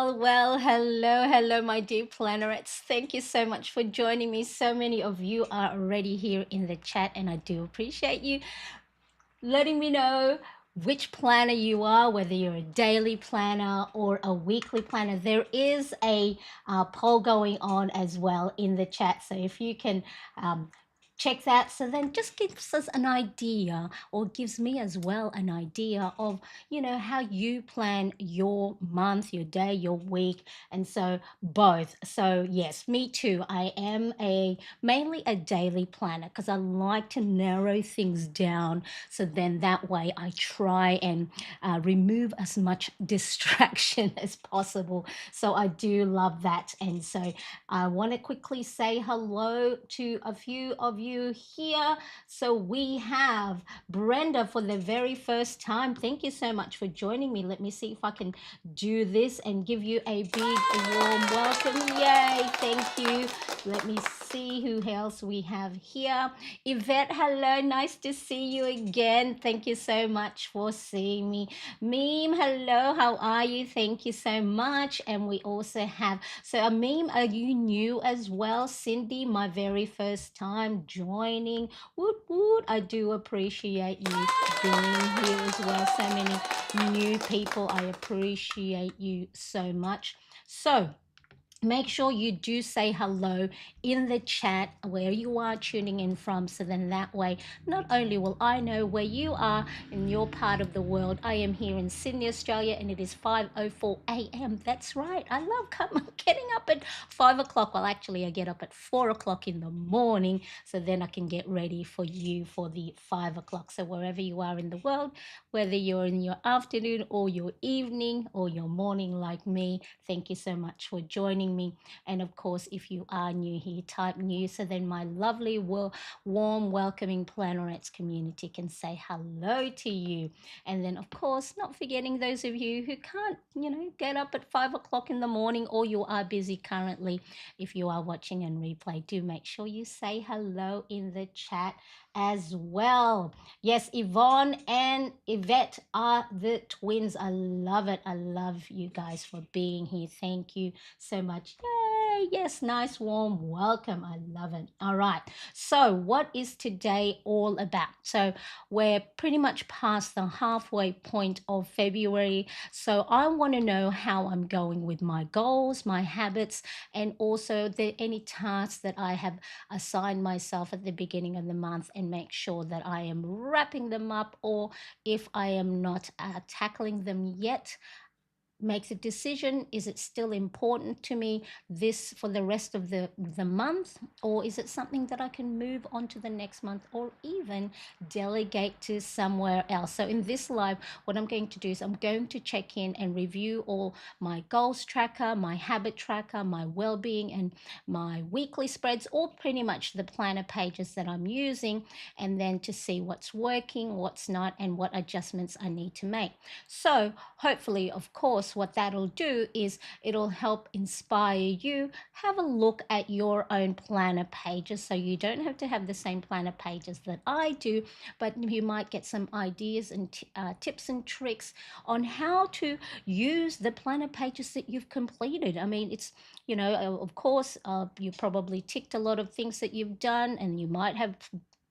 Hello, my dear planets. Thank you so much for joining me. So many of you are already here in the chat, and I do appreciate you letting me know which planner you are, whether you're a daily planner or a weekly planner. There is a poll going on as well in the chat. So if you can check that, so then just gives us an idea, or gives me as well an idea of how you plan your month, your day, your week. And so both. So yes, me too, I am a mainly a daily planner because I like to narrow things down, so then that way I try and remove as much distraction as possible. So I do love that. And so I want to quickly say hello to a few of you here. So we have Brenda for the very first time. Thank you so much for joining me. Let me see if I can do this and give you a big warm welcome. Yay, thank you. Let me see who else we have here. Yvette, hello, nice to see you again. Thank you so much for seeing me. Meme, hello, how are you? Thank you so much. And we also have, so a meme, are you new as well? Cindy, my very first time joining. Woot woot, I do appreciate you being here as well. So many new people, I appreciate you so much. So make sure you do say hello in the chat where you are tuning in from, so then that way not only will I know where you are in your part of the world. I am here in Sydney, Australia, and it is 5:04 a.m. That's right, I love getting up at 5 o'clock. Well, actually I get up at 4 o'clock in the morning, so then I can get ready for you for the 5 o'clock. So wherever you are in the world, whether you're in your afternoon or your evening or your morning like me, thank you so much for joining me. And of course, if you are new here, type new, so then my lovely, warm, welcoming Planets community can say hello to you. And then, of course, not forgetting those of you who can't, get up at 5 o'clock in the morning, or you are busy currently. If you are watching and replay, do make sure you say hello in the chat as well. Yes, Yvonne and Yvette are the twins. I love it. I love you guys for being here. Thank you so much. Yay! Yes, nice warm welcome. I love it. All right. So, what is today all about? So, we're pretty much past the halfway point of February. So, I want to know how I'm going with my goals, my habits, and also any tasks that I have assigned myself at the beginning of the month, and make sure that I am wrapping them up, or if I am not tackling them yet, makes a decision. Is it still important to me this for the rest of the month, or is it something that I can move on to the next month, or even delegate to somewhere else? So in this live, what I'm going to do is I'm going to check in and review all my goals tracker, my habit tracker, my well-being, and my weekly spreads, or pretty much the planner pages that I'm using, and then to see what's working, what's not, and what adjustments I need to make. So hopefully, of course, what that'll do is it'll help inspire you. Have a look at your own planner pages, so you don't have to have the same planner pages that I do, but you might get some ideas and tips and tricks on how to use the planner pages that you've completed. I mean, it's, of course, you probably ticked a lot of things that you've done, and you might have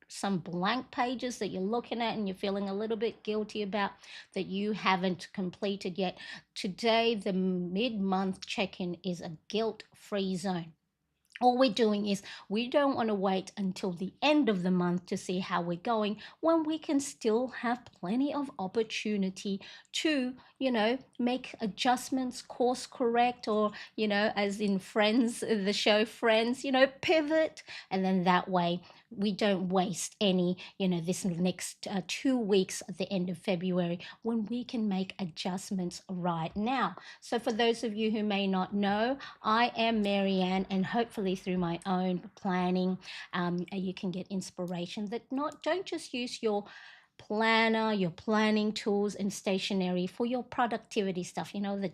some blank pages that you're looking at and you're feeling a little bit guilty about that you haven't completed yet. Today, the mid-month check-in is a guilt-free zone. All we're doing is, we don't want to wait until the end of the month to see how we're going, when we can still have plenty of opportunity to, make adjustments, course correct, or, as in Friends, the show Friends, pivot. And then that way we don't waste any, this next 2 weeks at the end of February, when we can make adjustments right now. So for those of you who may not know, I am Marianne, and hopefully through my own planning, you can get inspiration that don't just use your planner, your planning tools and stationery for your productivity stuff, the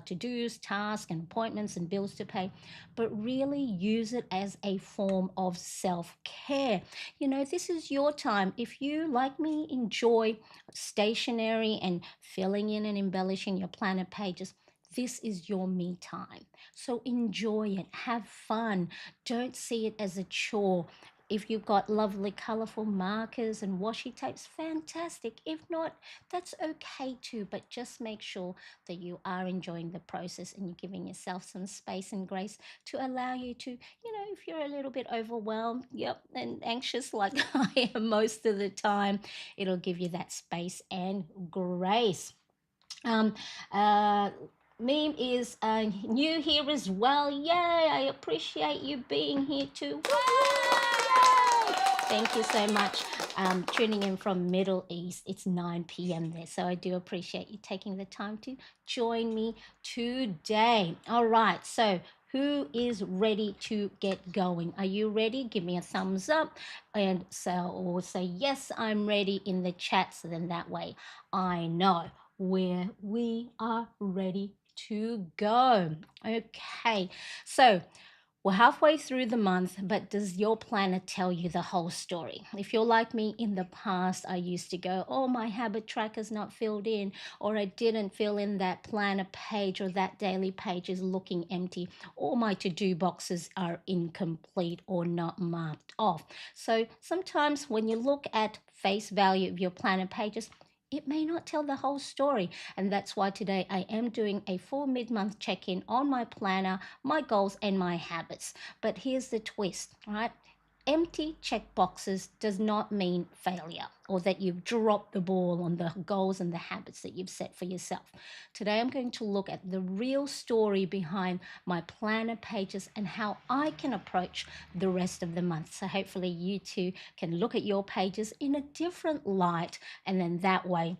to-dos, tasks and appointments and bills to pay, but really use it as a form of self-care. This is your time. If you, like me, enjoy stationery and filling in and embellishing your planner pages, this is your me time. So enjoy it, have fun. Don't see it as a chore. If you've got lovely colorful markers and washi tapes, fantastic. If not, that's okay too, but just make sure that you are enjoying the process and you're giving yourself some space and grace to allow you to, if you're a little bit overwhelmed, yep, and anxious like I am most of the time, it'll give you that space and grace. Um, uh, Meme is new here as well. Yay! I appreciate you being here too. Yay! Thank you so much. Tuning in from Middle East. It's 9 p.m. there, so I do appreciate you taking the time to join me today. All right, so who is ready to get going? Are you ready? Give me a thumbs up and or say yes, I'm ready in the chat. So then that way I know where we are ready to go. Okay, so we're halfway through the month, but does your planner tell you the whole story? If you're like me in the past, I used to go, oh, my habit tracker's not filled in, or I didn't fill in that planner page, or that daily page is looking empty, or my to do boxes are incomplete or not marked off. So sometimes when you look at face value of your planner pages, it may not tell the whole story. And that's why today I am doing a full mid month check in on my planner, my goals, and my habits. But here's the twist, right? Empty check boxes does not mean failure or that you've dropped the ball on the goals and the habits that you've set for yourself. Today I'm going to look at the real story behind my planner pages and how I can approach the rest of the month. So hopefully you too can look at your pages in a different light, and then that way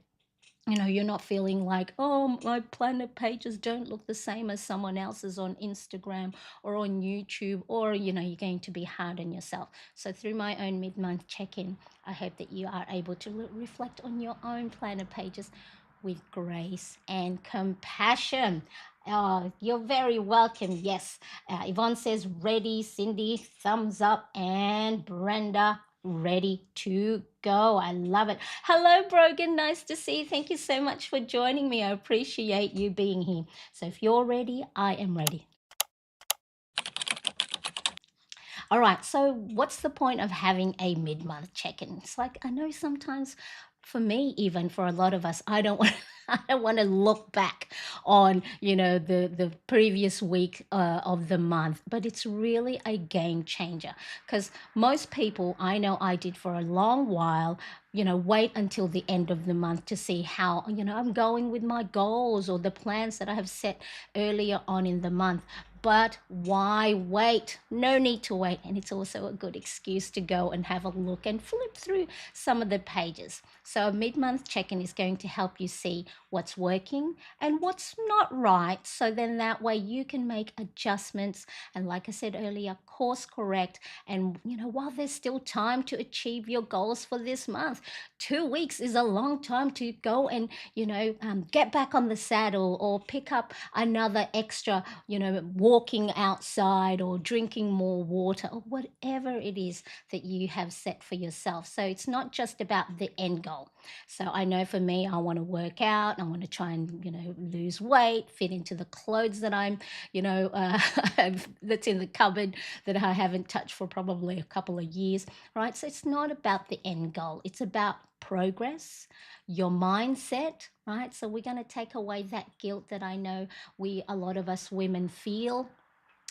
you're not feeling like, oh, my planner pages don't look the same as someone else's on Instagram or on YouTube, or, you're going to be hard on yourself. So through my own mid-month check-in, I hope that you are able to reflect on your own planner pages with grace and compassion. You're very welcome. Yes. Yvonne says ready. Cindy, thumbs up. And Brenda, ready to go. I love it. Hello, Brogan. Nice to see you. Thank you so much for joining me. I appreciate you being here. So if you're ready, I am ready. All right. So what's the point of having a mid-month check-in? It's like, I know sometimes for me, even for a lot of us, I don't want I don't want to look back on, the previous week of the month, but it's really a game changer because most people, I know I did for a long while, wait until the end of the month to see how, I'm going with my goals or the plans that I have set earlier on in the month. But why wait? No need to wait. And it's also a good excuse to go and have a look and flip through some of the pages. So a mid-month check-in is going to help you see what's working and what's not right. So then that way you can make adjustments. And like I said earlier, course correct. And, while there's still time to achieve your goals for this month, 2 weeks is a long time to go and, get back on the saddle or pick up another extra, walking outside or drinking more water or whatever it is that you have set for yourself. So it's not just about the end goal. So I know for me, I want to work out, I want to try and, lose weight, fit into the clothes that I'm, that's in the cupboard that I haven't touched for probably a couple of years, right? So it's not about the end goal. It's about progress, your mindset, right? So we're going to take away that guilt that I know a lot of us women feel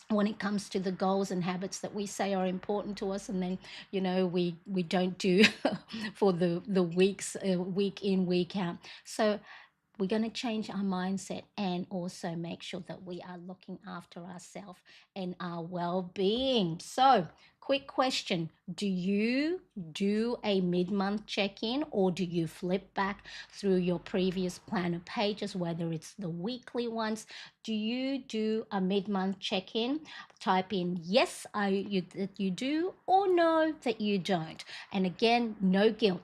when it comes to the goals and habits that we say are important to us, and then we don't do for the weeks, week in, week out. So we're going to change our mindset and also make sure that we are looking after ourselves and our well-being. So quick question, do you do a mid-month check-in, or do you flip back through your previous planner pages, whether it's the weekly ones? Do you do a mid-month check-in? Type in yes, that you do, or no, that you don't. And again, no guilt.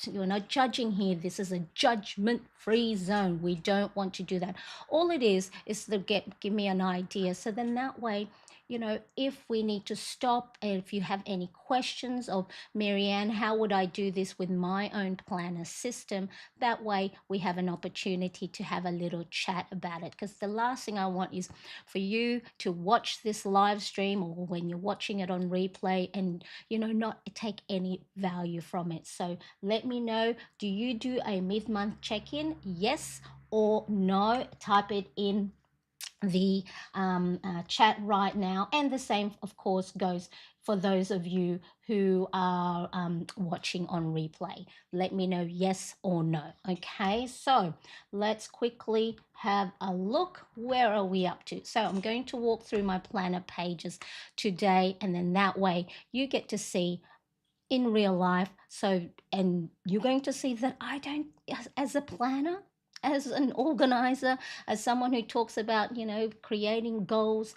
You're not judging here. This is a judgment-free zone. We don't want to do that. All it is to give me an idea. So then that way if we need to stop, and if you have any questions of Marianne, how would I do this with my own planner system? That way we have an opportunity to have a little chat about it, because the last thing I want is for you to watch this live stream, or when you're watching it on replay, and not take any value from it. So let me know, do you do a mid-month check-in? Yes or no? Type it in the chat right now. And the same, of course, goes for those of you who are watching on replay. Let me know yes or no. Okay, so let's quickly have a look. Where are we up to? So I'm going to walk through my planner pages today, and then that way you get to see in real life. So, and you're going to see that I don't, as a planner, as an organizer, as someone who talks about, creating goals,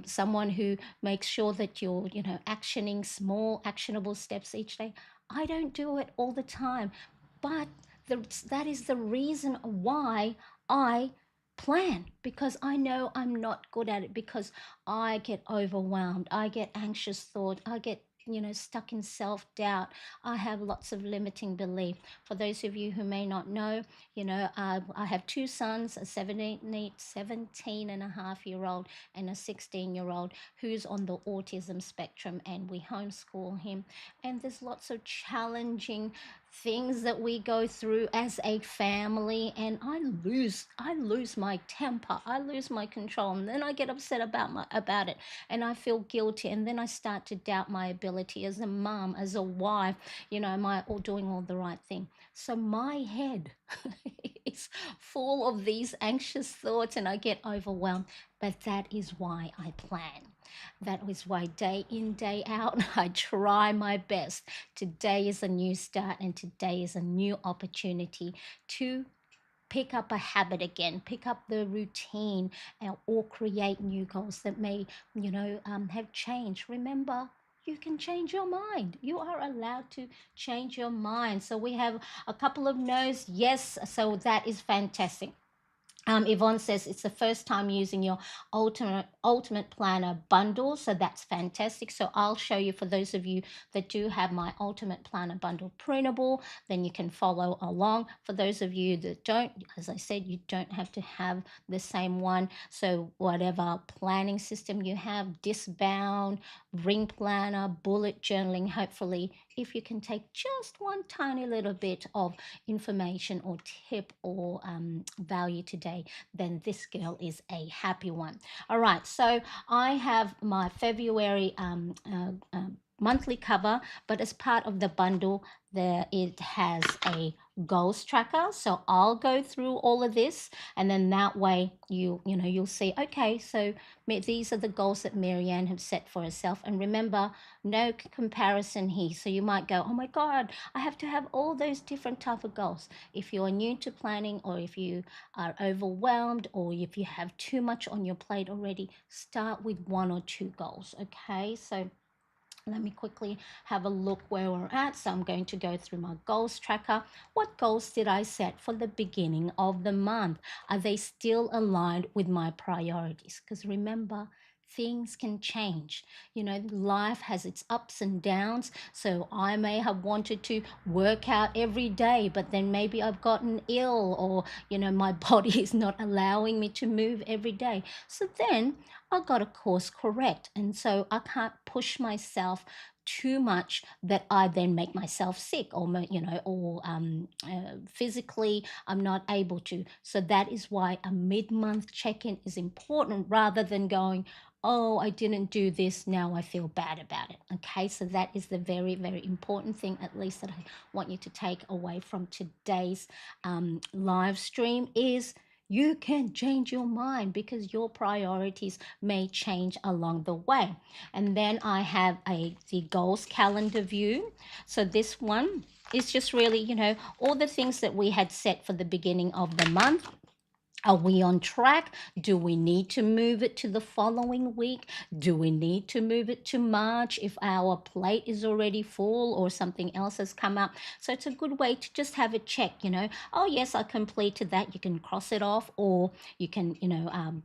someone who makes sure that you're, actioning small, actionable steps each day. I don't do it all the time, but that is the reason why I plan, because I know I'm not good at it, because I get overwhelmed, I get anxious thought, I get stuck in self-doubt. I have lots of limiting belief. For those of you who may not know, I have two sons, a 17 and a half year old and a 16-year-old who's on the autism spectrum, and we homeschool him. And there's lots of challenging things that we go through as a family, and I lose my temper, I lose my control, and then I get upset about it, and I feel guilty, and then I start to doubt my ability as a mom, as a wife. Am I all doing all the right thing? So my head is full of these anxious thoughts, and I get overwhelmed. But that is why I plan. That is why day in, day out, I try my best. Today is a new start, and today is a new opportunity to pick up a habit again, pick up the routine, or create new goals that may, have changed. Remember, you can change your mind. You are allowed to change your mind. So we have a couple of no's. Yes, so that is fantastic. Yvonne says it's the first time using your ultimate planner bundle, so that's fantastic. So I'll show you, for those of you that do have my ultimate planner bundle printable, then you can follow along. For those of you that don't, as I said, you don't have to have the same one. So whatever planning system you have, discbound, ring planner, bullet journaling, hopefully if you can take just one tiny little bit of information or tip or value today, then this girl is a happy one. All right, so I have my February monthly cover, but as part of the bundle, it has a goals tracker. So I'll go through all of this, and then that way you'll see, okay, so these are the goals that Marianne has set for herself. And remember, no comparison here. So you might go, oh my God, I have to have all those different type of goals. If you are new to planning, or if you are overwhelmed, or if you have too much on your plate already, start with one or two goals. Okay, so let me quickly have a look where we're at. So I'm going to go through my goals tracker. What goals did I set for the beginning of the month? Are they still aligned with my priorities? Because remember, things can change. Life has its ups and downs. So I may have wanted to work out every day, but then maybe I've gotten ill, or, my body is not allowing me to move every day. So then I got a course correct. And so I can't push myself too much that I then make myself sick, or physically I'm not able to. So that is why a mid-month check-in is important, rather than going, oh, I didn't do this, now I feel bad about it. Okay, so that is the very, very important thing, at least that I want you to take away from today's live stream, is you can change your mind, because your priorities may change along the way. And then I have the goals calendar view. So this one is just really, all the things that we had set for the beginning of the month. Are we on track? Do we need to move it to the following week? Do we need to move it to March if our plate is already full or something else has come up? So it's a good way to just have a check, Oh, yes, I completed that. You can cross it off, or you can,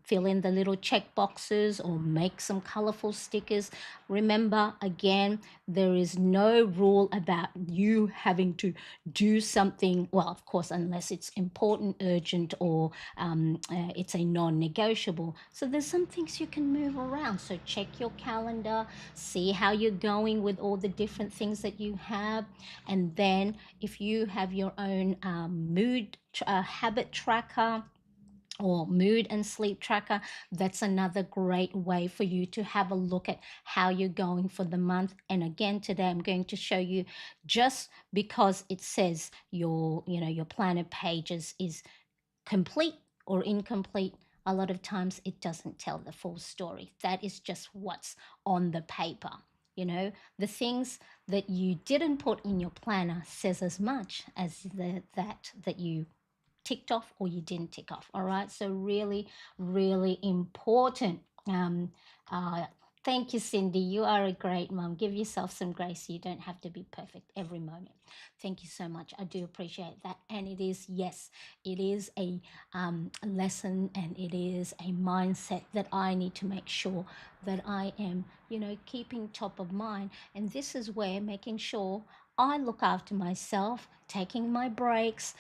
fill in the little check boxes or make some colorful stickers. Remember, again, there is no rule about you having to do something. Well, of course, unless it's important, urgent, or it's a non-negotiable. So there's some things you can move around. So check your calendar, see how you're going with all the different things that you have, and then if you have your own mood habit tracker or mood and sleep tracker, that's another great way for you to have a look at how you're going for the month. And again, today I'm going to show you, just because it says your planner pages is complete or incomplete, a lot of times it doesn't tell the full story. That is just what's on the paper. The things that you didn't put in your planner says as much as that you ticked off or you didn't tick off. All right. So really, really important. Um, uh, Thank you, Cindy. You are a great mom. Give yourself some grace. You don't have to be perfect every moment. Thank you so much. I do appreciate that. And it is, yes, it is a lesson, and it is a mindset that I need to make sure that I am, keeping top of mind. And this is where making sure I look after myself, taking my breaks,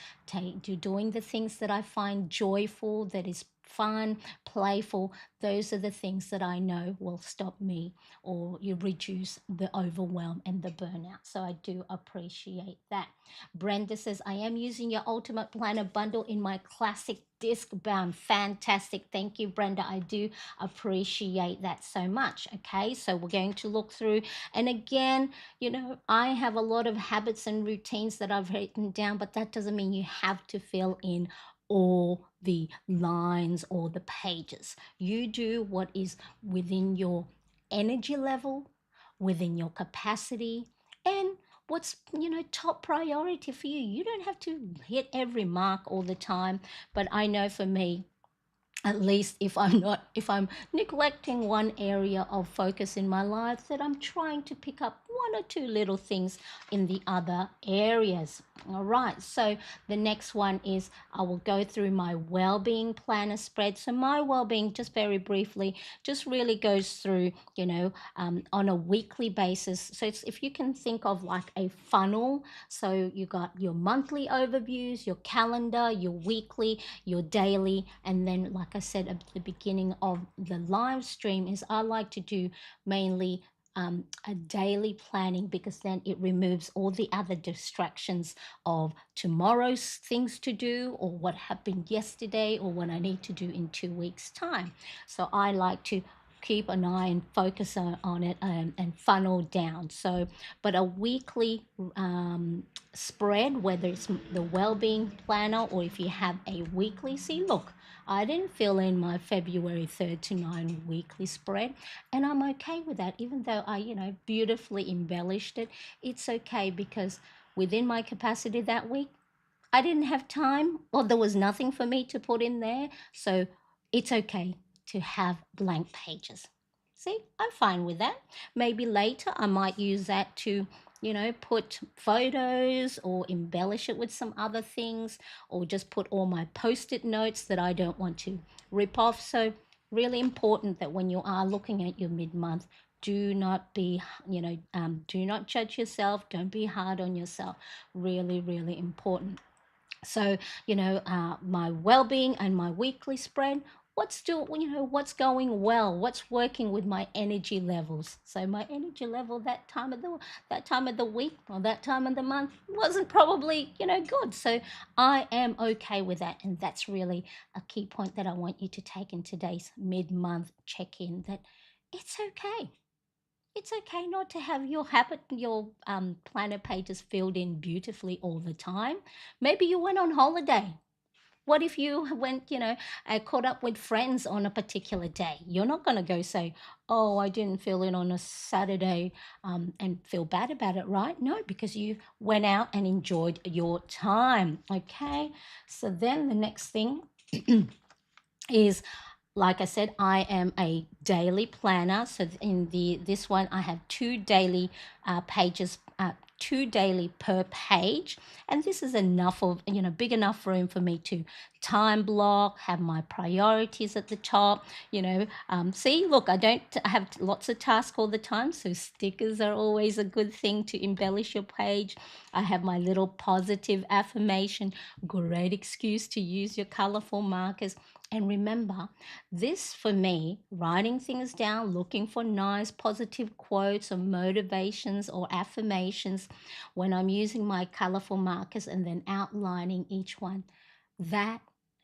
doing the things that I find joyful, that is fun, playful. Those are the things that I know will stop me, or you reduce the overwhelm and the burnout. So I do appreciate that. Brenda says, I am using your Ultimate Planner bundle in my classic disc bound. Fantastic. Thank you, Brenda. I do appreciate that so much. Okay, so we're going to look through. And again, I have a lot of habits and routines that I've written down, but that doesn't mean you have to fill in all the lines or the pages. You do what is within your energy level, within your capacity, and what's top priority for you. You don't have to hit every mark all the time, but I know for me, at least if I'm neglecting one area of focus in my life, that I'm trying to pick up one or two little things in the other areas. All right, so the next one is I will go through my well-being planner spread. So my well-being, just very briefly, just really goes through on a weekly basis. So it's, if you can think of like a funnel, so you got your monthly overviews, your calendar, your weekly, your daily, and then, like I said at the beginning of the live stream, is I like to do mainly a daily planning, because then it removes all the other distractions of tomorrow's things to do, or what happened yesterday, or what I need to do in 2 weeks' time. So I like to keep an eye and focus on it, and funnel down. So, but a weekly spread, whether it's the well-being planner, or if you have a weekly, see, look, I didn't fill in my February 3rd to 9 weekly spread, and I'm okay with that. Even though I, beautifully embellished it, it's okay, because within my capacity that week, I didn't have time, or there was nothing for me to put in there. So it's okay to have blank pages. See, I'm fine with that. Maybe later I might use that to, put photos or embellish it with some other things, or just put all my post it notes that I don't want to rip off. So, really important that when you are looking at your mid month, do not be, do not judge yourself. Don't be hard on yourself. Really, really important. So, my well-being and my weekly spread, what's still, what's going well, what's working with my energy levels. So my energy level that time of the week, or that time of the month, wasn't probably, good. So I am okay with that, and that's really a key point that I want you to take in today's mid-month check-in, that it's okay. It's okay not to have your planner pages filled in beautifully all the time. Maybe you went on holiday. What if you went, caught up with friends on a particular day? You're not going to go say, oh, I didn't fill in on a Saturday, and feel bad about it, right? No, because you went out and enjoyed your time. Okay. So then the next thing is, like I said, I am a daily planner. So in the this one, I have two daily pages, two daily per page, and this is enough of, big enough room for me to time block, have my priorities at the top. See, look, I don't have lots of tasks all the time, so stickers are always a good thing to embellish your page. I have my little positive affirmation, great excuse to use your colorful markers. And remember, this for me, writing things down, looking for nice positive quotes or motivations or affirmations when I'm using my colorful markers and then outlining each one, that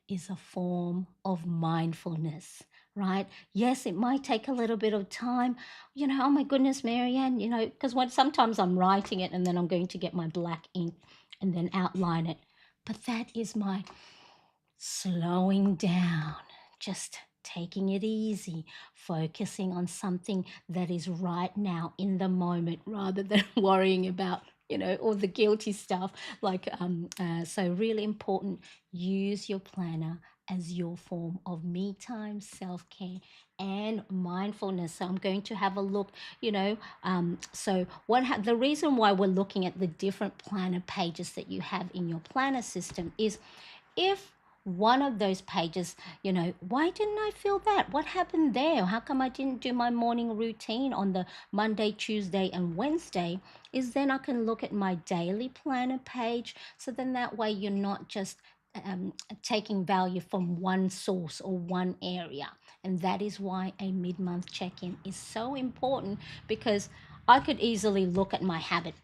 is a form of mindfulness, right? Yes, it might take a little bit of time. Oh my goodness, Marianne, because when sometimes I'm writing it and then I'm going to get my black ink and then outline it. But that is my slowing down, just taking it easy, focusing on something that is right now in the moment rather than worrying about, all the guilty stuff. So really important, use your planner as your form of me time, self-care, and mindfulness. So I'm going to have a look, so the reason why we're looking at the different planner pages that you have in your planner system is, if one of those pages, why didn't I feel that? What happened there? How come I didn't do my morning routine on the Monday, Tuesday, and Wednesday? Is then I can look at my daily planner page. So then that way you're not just taking value from one source or one area. And that is why a mid month check in is so important, because I could easily look at my habit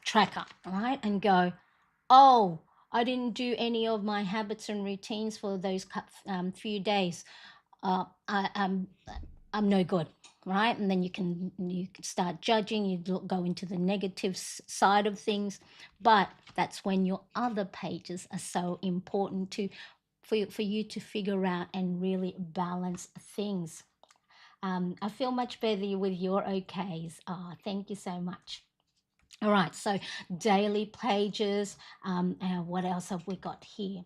tracker, right, and go, oh, I didn't do any of my habits and routines for those few days. I'm no good, right? And then you can start judging. Go into the negative side of things, but that's when your other pages are so important for you to figure out and really balance things. I feel much better with your okays. Thank you so much. All right, so daily pages. And what else have we got here?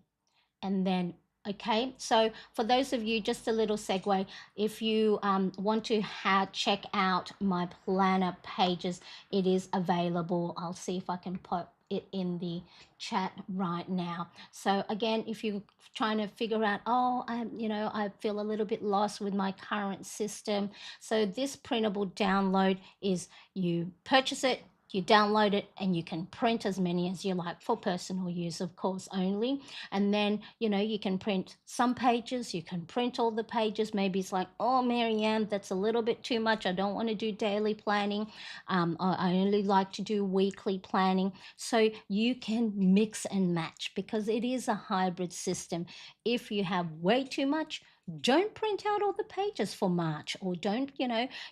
And then, okay, so for those of you, just a little segue, if you want to check out my planner pages, it is available. I'll see if I can put it in the chat right now. So again, if you're trying to figure out, oh, I feel a little bit lost with my current system, so this printable download is, you purchase it, you download it, and you can print as many as you like for personal use, of course, only. And then, you can print some pages, you can print all the pages. Maybe it's like, oh, Marianne, that's a little bit too much. I don't want to do daily planning. I only like to do weekly planning. So you can mix and match, because it is a hybrid system. If you have way too much, don't print out all the pages for March, or don't,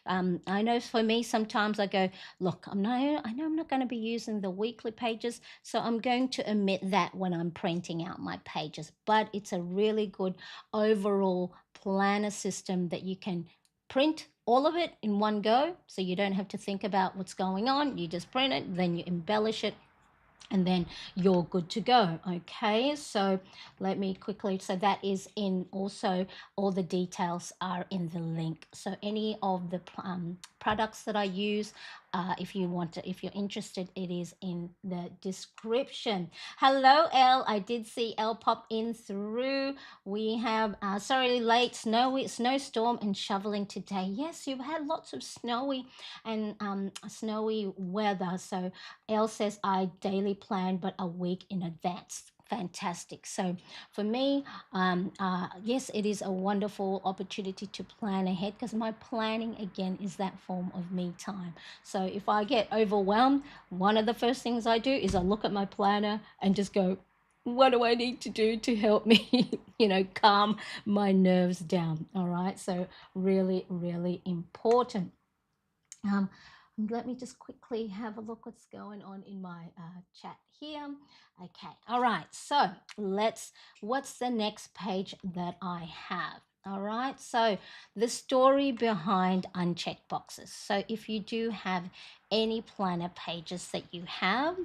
I know for me, sometimes I go, look, I know I'm not going to be using the weekly pages, so I'm going to omit that when I'm printing out my pages. But it's a really good overall planner system that you can print all of it in one go, so you don't have to think about what's going on. You just print it, then you embellish it, and then you're good to go. Okay, so let me quickly, so that is in, also all the details are in the link. So any of the products that I use, if you're interested, it is in the description. Hello, Elle. I did see Elle pop in through. We have sorry, late, snowstorm and shoveling today. Yes, you've had lots of snowy weather. So Elle says, I daily plan, but a week in advance. Fantastic. So for me, yes, it is a wonderful opportunity to plan ahead, because my planning, again, is that form of me time. So if I get overwhelmed, one of the first things I do is I look at my planner and just go, what do I need to do to help me, calm my nerves down? All right. So really, really important. Um, let me just quickly have a look what's going on in my chat here. Okay, all right, so what's the next page that I have? All right, so the story behind unchecked boxes. So if you do have any planner pages that you have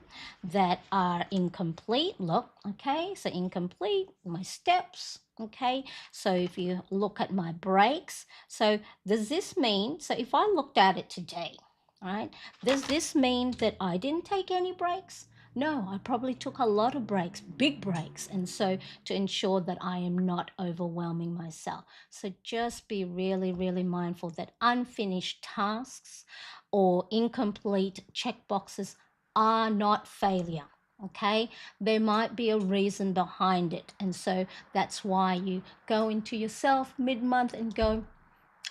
that are incomplete, look, okay, so incomplete, my steps, Okay, so if you look at my breaks, so does this mean, so if I looked at it today, right, does this mean that I didn't take any breaks? No, I probably took a lot of breaks, big breaks, and so to ensure that I am not overwhelming myself. So just be really, really mindful that unfinished tasks or incomplete checkboxes are not failure. Okay, there might be a reason behind it, and so that's why you go into yourself mid-month and go,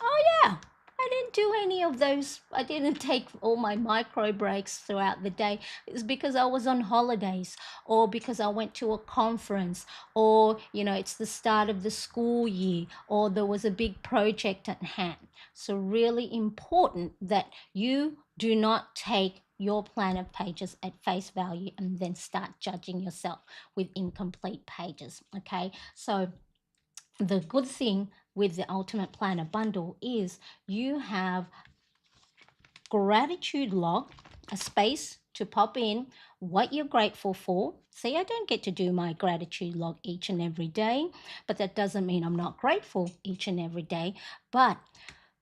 oh yeah, I didn't do any of those. I didn't take all my micro breaks throughout the day. It's because I was on holidays, or because I went to a conference, or it's the start of the school year, or there was a big project at hand. So really important that you do not take your planner pages at face value and then start judging yourself with incomplete pages. Okay, so the good thing with the Ultimate Planner bundle is you have gratitude log, a space to pop in what you're grateful for. See, I don't get to do my gratitude log each and every day, but that doesn't mean I'm not grateful each and every day. But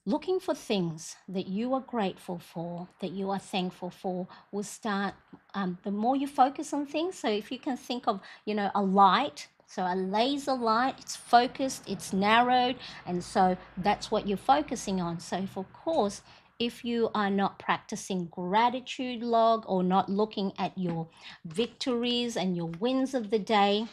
looking for things that you are grateful for, that you are thankful for, will start, the more you focus on things. So if you can think of, a light, so a laser light, it's focused, it's narrowed, and so that's what you're focusing on. So if, of course, if you are not practicing gratitude log or not looking at your victories and your wins of the day,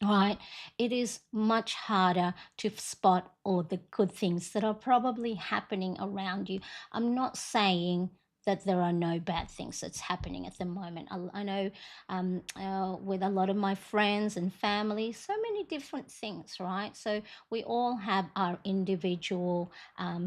right, it is much harder to spot all the good things that are probably happening around you. I'm not saying that there are no bad things that's happening at the moment. I know, with a lot of my friends and family, so many different things, right? So we all have our individual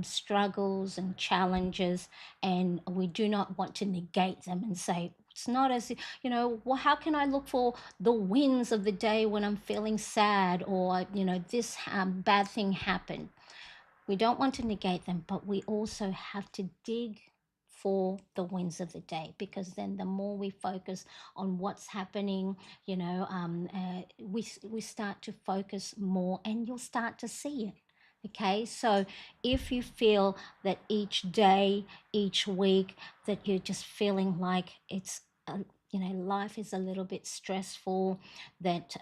struggles and challenges, and we do not want to negate them and say, it's not as if, well, how can I look for the wins of the day when I'm feeling sad, or this bad thing happened? We don't want to negate them, but we also have to dig for the wins of the day, because then the more we focus on what's happening, we start to focus more, and you'll start to see it. Okay, so if you feel that each day, each week, that you're just feeling like life is a little bit stressful, that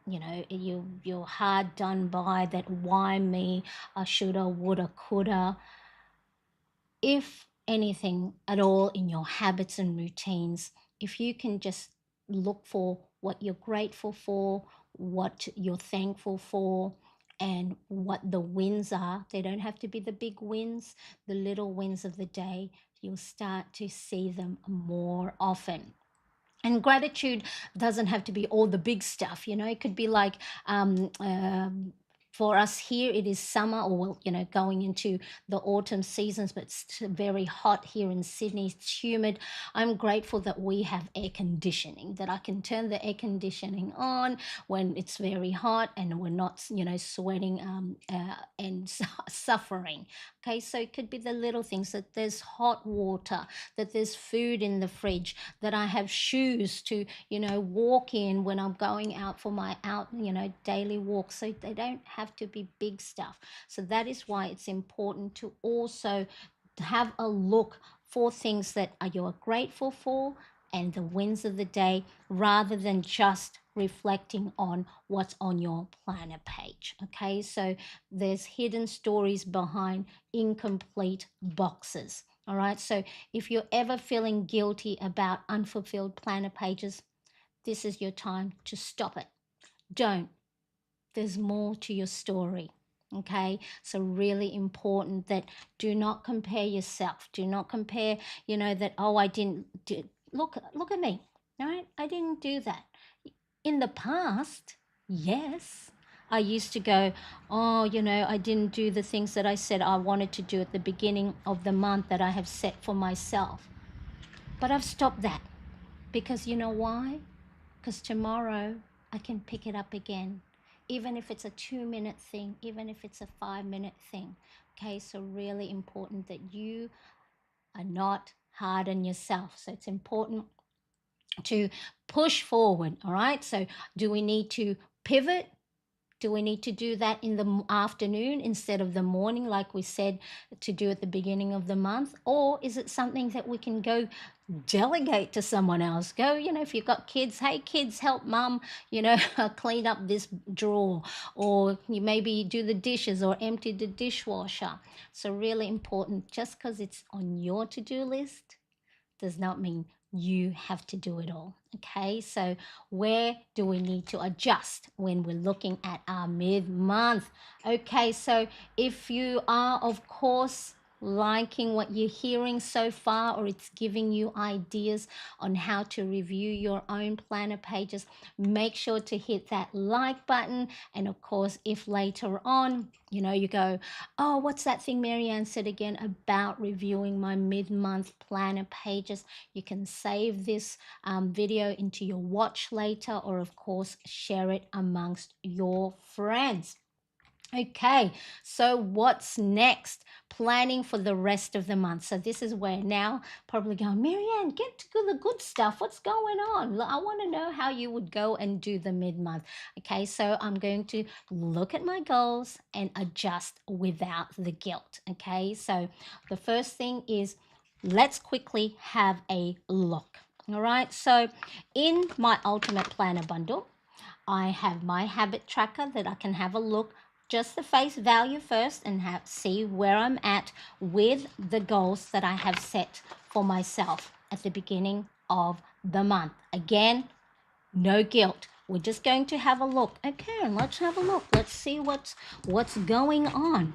you're hard done by, that why me, I shoulda, woulda, coulda. If anything at all in your habits and routines, if you can just look for what you're grateful for, what you're thankful for, and what the wins are, they don't have to be the big wins, the little wins of the day, you'll start to see them more often. And gratitude doesn't have to be all the big stuff, it could be like, for us here it is summer, or well, going into the autumn seasons, but it's very hot here in Sydney, it's humid. I'm grateful that we have air conditioning, that I can turn the air conditioning on when it's very hot, and we're not sweating, and suffering. Okay, so it could be the little things, that there's hot water, that there's food in the fridge, that I have shoes to, walk in when I'm going out for my daily walk. So they don't have to be big stuff. So that is why it's important to also have a look for things that are you're grateful for, and the wins of the day, rather than just reflecting on what's on your planner page. Okay, so there's hidden stories behind incomplete boxes. All right, so if you're ever feeling guilty about unfulfilled planner pages, this is your time to stop it. Don't. There's more to your story. Okay, so really important that do not compare yourself. Do not compare, that, oh, I didn't do, look at me. All right, I didn't do that. In the past, yes. I used to go, oh, I didn't do the things that I said I wanted to do at the beginning of the month that I have set for myself. But I've stopped that, because you know why? Because tomorrow I can pick it up again, even if it's a 2-minute thing, even if it's a 5-minute thing. Okay, so really important that you are not hard on yourself. So it's important to push forward. All right, so do we need to pivot? Do we need to do that in the afternoon instead of the morning, like we said to do at the beginning of the month? Or is it something that we can go delegate to someone else? Go, if you've got kids, hey, kids, help mum, clean up this drawer, or you maybe do the dishes or empty the dishwasher. So, really important, just because it's on your to do list does not mean you have to do it all. Okay, so where do we need to adjust when we're looking at our mid month? Okay, so if you are, of course, liking what you're hearing so far, or it's giving you ideas on how to review your own planner pages, make sure to hit that like button. And of course, if later on, you go, oh, what's that thing Marianne said again about reviewing my mid-month planner pages? You can save this video into your watch later, or of course, share it amongst your friends. Okay, so what's next? Planning for the rest of the month. So this is where now probably going, Marianne, get to the good stuff. What's going on? I want to know how you would go and do the mid-month. Okay, so I'm going to look at my goals and adjust without the guilt. Okay, so the first thing is let's quickly have a look. All right, so in my Ultimate Planner bundle, I have my habit tracker that I can have a look, just the face value first, and see where I'm at with the goals that I have set for myself at the beginning of the month. Again, no guilt. We're just going to have a look. Okay, let's have a look. Let's see what's going on.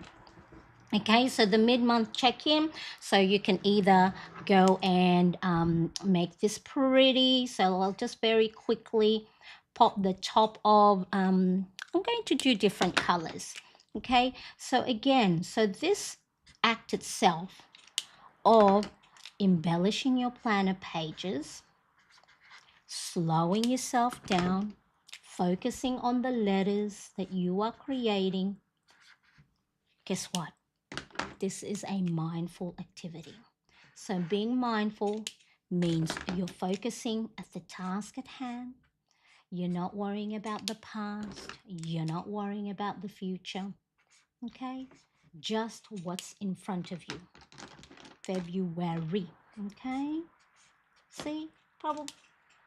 Okay, so the mid-month check-in, so you can either go and make this pretty. So I'll just very quickly pop the top of, I'm going to do different colors. Okay, so again, so this act itself of embellishing your planner pages, slowing yourself down, focusing on the letters that you are creating, guess what? This is a mindful activity. So being mindful means you're focusing at the task at hand. You're not worrying about the past. You're not worrying about the future. Okay? Just what's in front of you. February. Okay? See? Probably,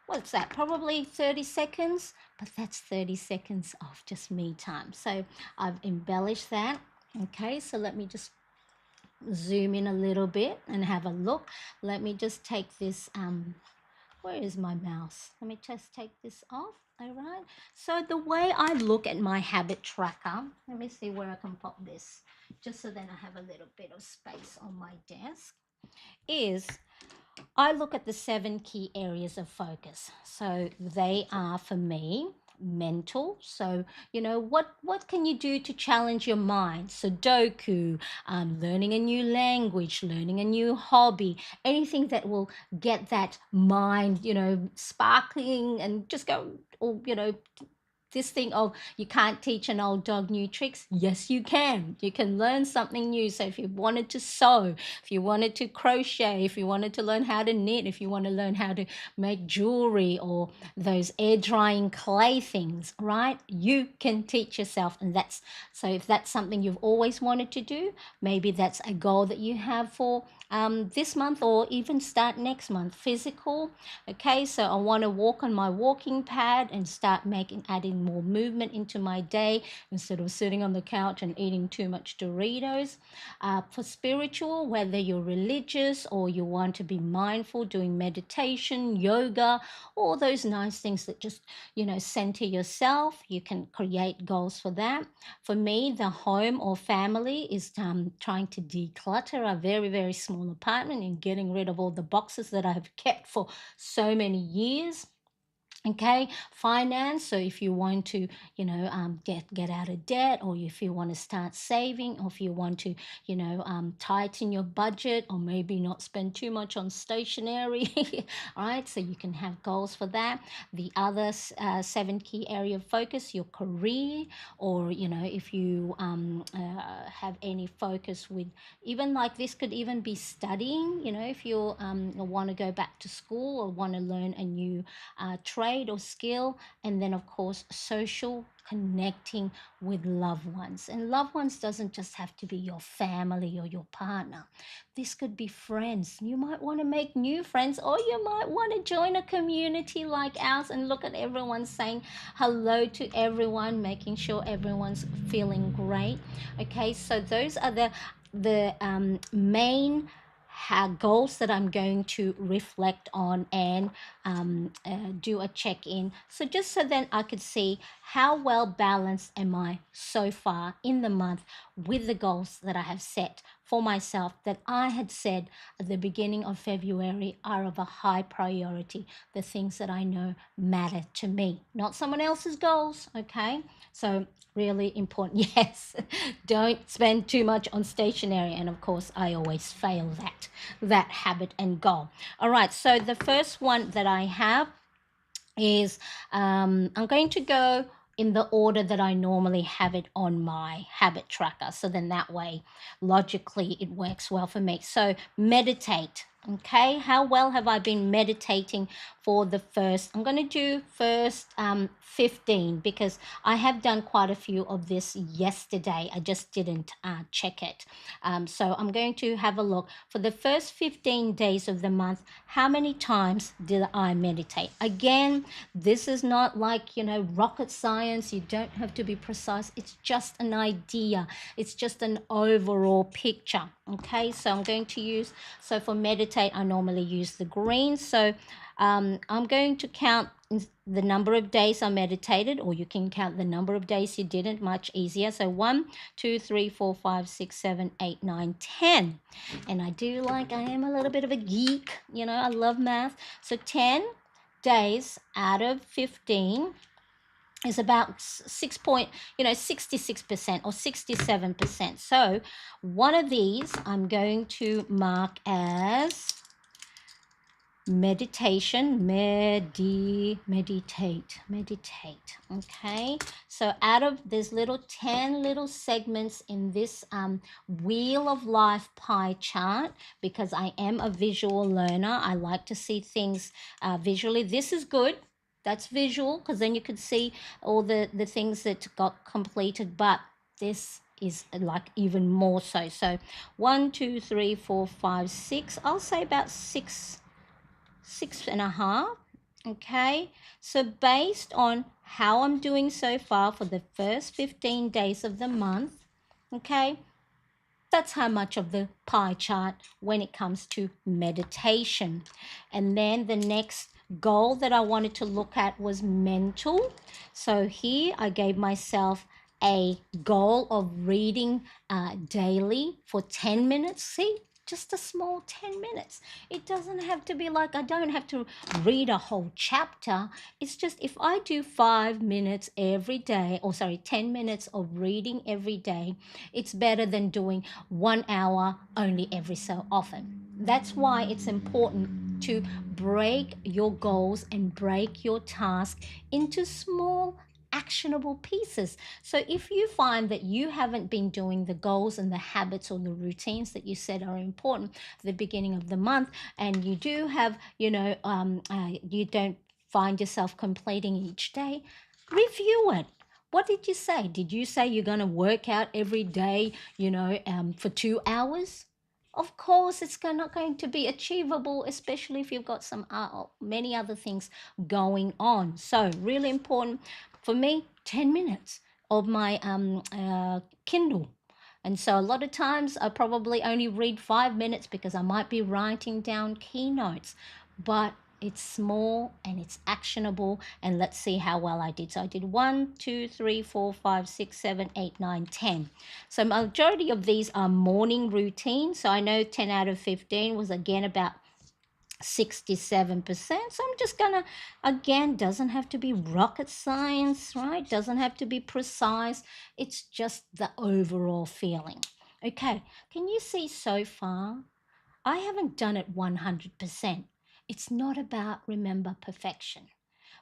what's that? Probably 30 seconds, but that's 30 seconds of just me time. So I've embellished that. Okay, so let me just zoom in a little bit and have a look. Let me just take this, where is my mouse? Let me just take this off. All right. So the way I look at my habit tracker, let me see where I can pop this, just so then I have a little bit of space on my desk, is I look at the 7 key areas of focus. So they are for me mental. So, what can you do to challenge your mind? Sudoku, learning a new language, learning a new hobby, anything that will get that mind, sparkling and just go, or, this thing of you can't teach an old dog new tricks. Yes, you can. You can learn something new. So if you wanted to sew, if you wanted to crochet, if you wanted to learn how to knit, if you want to learn how to make jewelry or those air drying clay things, right? You can teach yourself. And that's so if that's something you've always wanted to do, maybe that's a goal that you have for this month, or even start next month. Physical. Okay, so I want to walk on my walking pad and start adding more movement into my day instead of sitting on the couch and eating too much Doritos. For spiritual, whether you're religious or you want to be mindful, doing meditation, yoga, all those nice things that just, center yourself, you can create goals for that. For me, the home or family is trying to declutter a very, very small apartment and getting rid of all the boxes that I have kept for so many years. Okay, finance. So if you want to, get out of debt, or if you want to start saving, or if you want to, tighten your budget, or maybe not spend too much on stationery, all right? So you can have goals for that. The other 7 key area of focus, your career, or if you have any focus with, even like this could even be studying. If you want to go back to school or want to learn a new trade, trade or skill, and then of course social connecting with loved ones. And loved ones doesn't just have to be your family or your partner. This could be friends. You might want to make new friends, or you might want to join a community like ours and look at everyone saying hello to everyone, making sure everyone's feeling great. Okay, so those are the main goals that I'm going to reflect on and do a check in. So, just so then I could see how well balanced am I so far in the month with the goals that I have set for myself, that I had said at the beginning of February are of a high priority, the things that I know matter to me, not someone else's goals. Okay, so really important. Yes, don't spend too much on stationery, and of course I always fail that habit and goal. All right, so the first one that I have is I'm going to go in the order that I normally have it on my habit tracker. So then that way, logically, it works well for me. So meditate. Okay, how well have I been meditating for the first? I'm going to do first 15 because I have done quite a few of this yesterday. I just didn't check it. So I'm going to have a look for the first 15 days of the month. How many times did I meditate? Again, this is not like, rocket science. You don't have to be precise. It's just an idea. It's just an overall picture. Okay, so I'm going to use, so for meditate, I normally use the green. So I'm going to count the number of days I meditated, or you can count the number of days you didn't, much easier. So 1, 2, 3, 4, 5, 6, 7, 8, 9, 10. And I do I am a little bit of a geek, I love math. So 10 days out of 15 is about 66% or 67%. So one of these I'm going to mark as meditation. Meditate. Okay, so out of there's 10 little segments in this wheel of life pie chart, because I am a visual learner. I like to see things visually. This is good. That's visual, because then you could see all the things that got completed, but this is even more so. So 1, 2, 3, 4, 5, 6, I'll say about 6.5. Okay, so based on how I'm doing so far for the first 15 days of the month, okay, that's how much of the pie chart when it comes to meditation. And then the next goal that I wanted to look at was mental. So here I gave myself a goal of reading daily for 10 minutes. See, just a small 10 minutes. It doesn't have to be I don't have to read a whole chapter. It's just if I do 5 minutes every day, or sorry, 10 minutes of reading every day, it's better than doing 1 hour only every so often. That's why it's important to break your goals and break your task into small actionable pieces. So if you find that you haven't been doing the goals and the habits or the routines that you said are important at the beginning of the month, and you do have, you don't find yourself completing each day, review it. What did you say? Did you say you're going to work out every day, for 2 hours? Of course, it's not going to be achievable, especially if you've got many other things going on. So, really important for me, 10 minutes of my Kindle. And so a lot of times I probably only read 5 minutes because I might be writing down keynotes, but it's small and it's actionable. And let's see how well I did. So I did 1, 2, 3, 4, 5, 6, 7, 8, 9, 10. So majority of these are morning routines. So I know 10 out of 15 was again about 67%. So I'm just gonna, again, doesn't have to be rocket science, right? Doesn't have to be precise. It's just the overall feeling. Okay, can you see so far? I haven't done it 100%. It's not about, remember, perfection.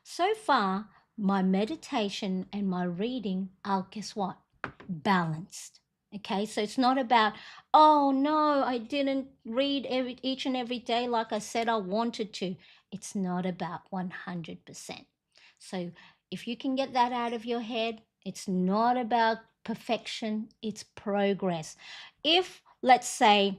So far, my meditation and my reading are, guess what? Balanced. Okay, so it's not about, oh no, I didn't read each and every day like I said I wanted to. It's not about 100%. So if you can get that out of your head, it's not about perfection, it's progress. If, let's say,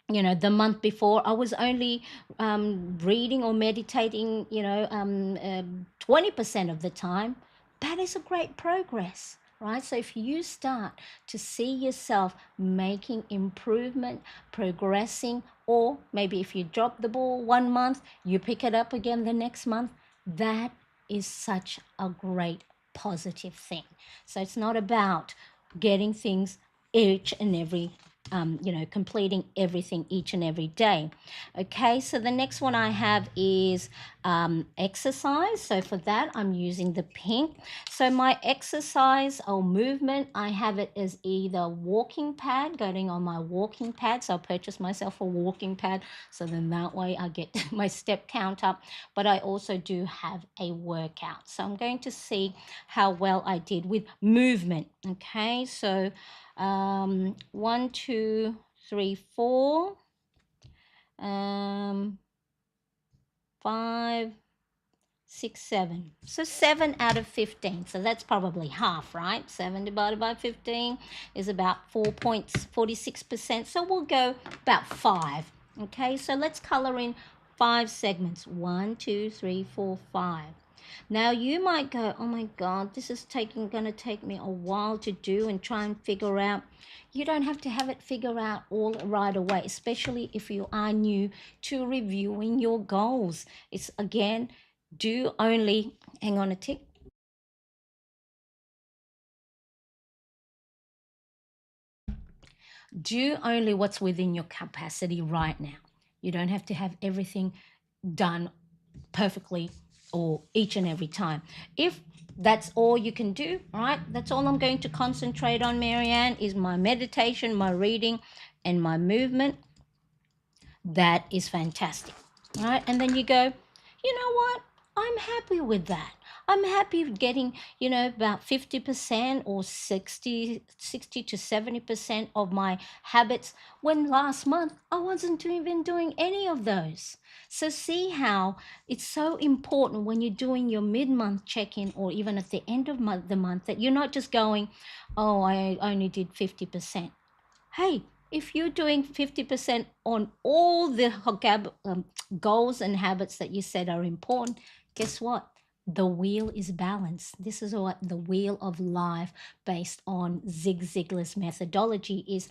the month before I was only reading or meditating 20% of the time, that is a great progress, right? So if you start to see yourself making improvement, progressing, or maybe if you drop the ball one month, you pick it up again the next month, that is such a great positive thing. So it's not about getting things each and every completing everything each and every day. Okay, so the next one I have is exercise. So for that, I'm using the pink. So my exercise or movement, I have it as either walking pad, going on my walking pad. So I'll purchase myself a walking pad. So then that way I get my step count up. But I also do have a workout. So I'm going to see how well I did with movement. Okay, so 1, 2, 3, 4, 5, 6, 7. So 7 out of 15. So that's probably half, right? 7 divided by 15 is about 4.46%. So we'll go about 5. Okay, so let's color in 5 segments. 1, 2, 3, 4, 5. Now you might go, oh my God, this is going to take me a while to do and try and figure out. You don't have to have it figure out all right away, especially if you are new to reviewing your goals. It's again, do only, hang on a tick. Do only what's within your capacity right now. You don't have to have everything done perfectly or each and every time. If that's all you can do, right? That's all I'm going to concentrate on, Marianne, is my meditation, my reading, and my movement. That is fantastic, right? And then you go, you know what? I'm happy with that. I'm happy getting, about 50% or 60 to 70% of my habits when last month I wasn't even doing any of those. So see how it's so important when you're doing your mid-month check-in or even at the end of the month that you're not just going, oh, I only did 50%. Hey, if you're doing 50% on all the goals and habits that you said are important, guess what? The wheel is balanced. This is what the wheel of life, based on Zig Ziglar's methodology, is.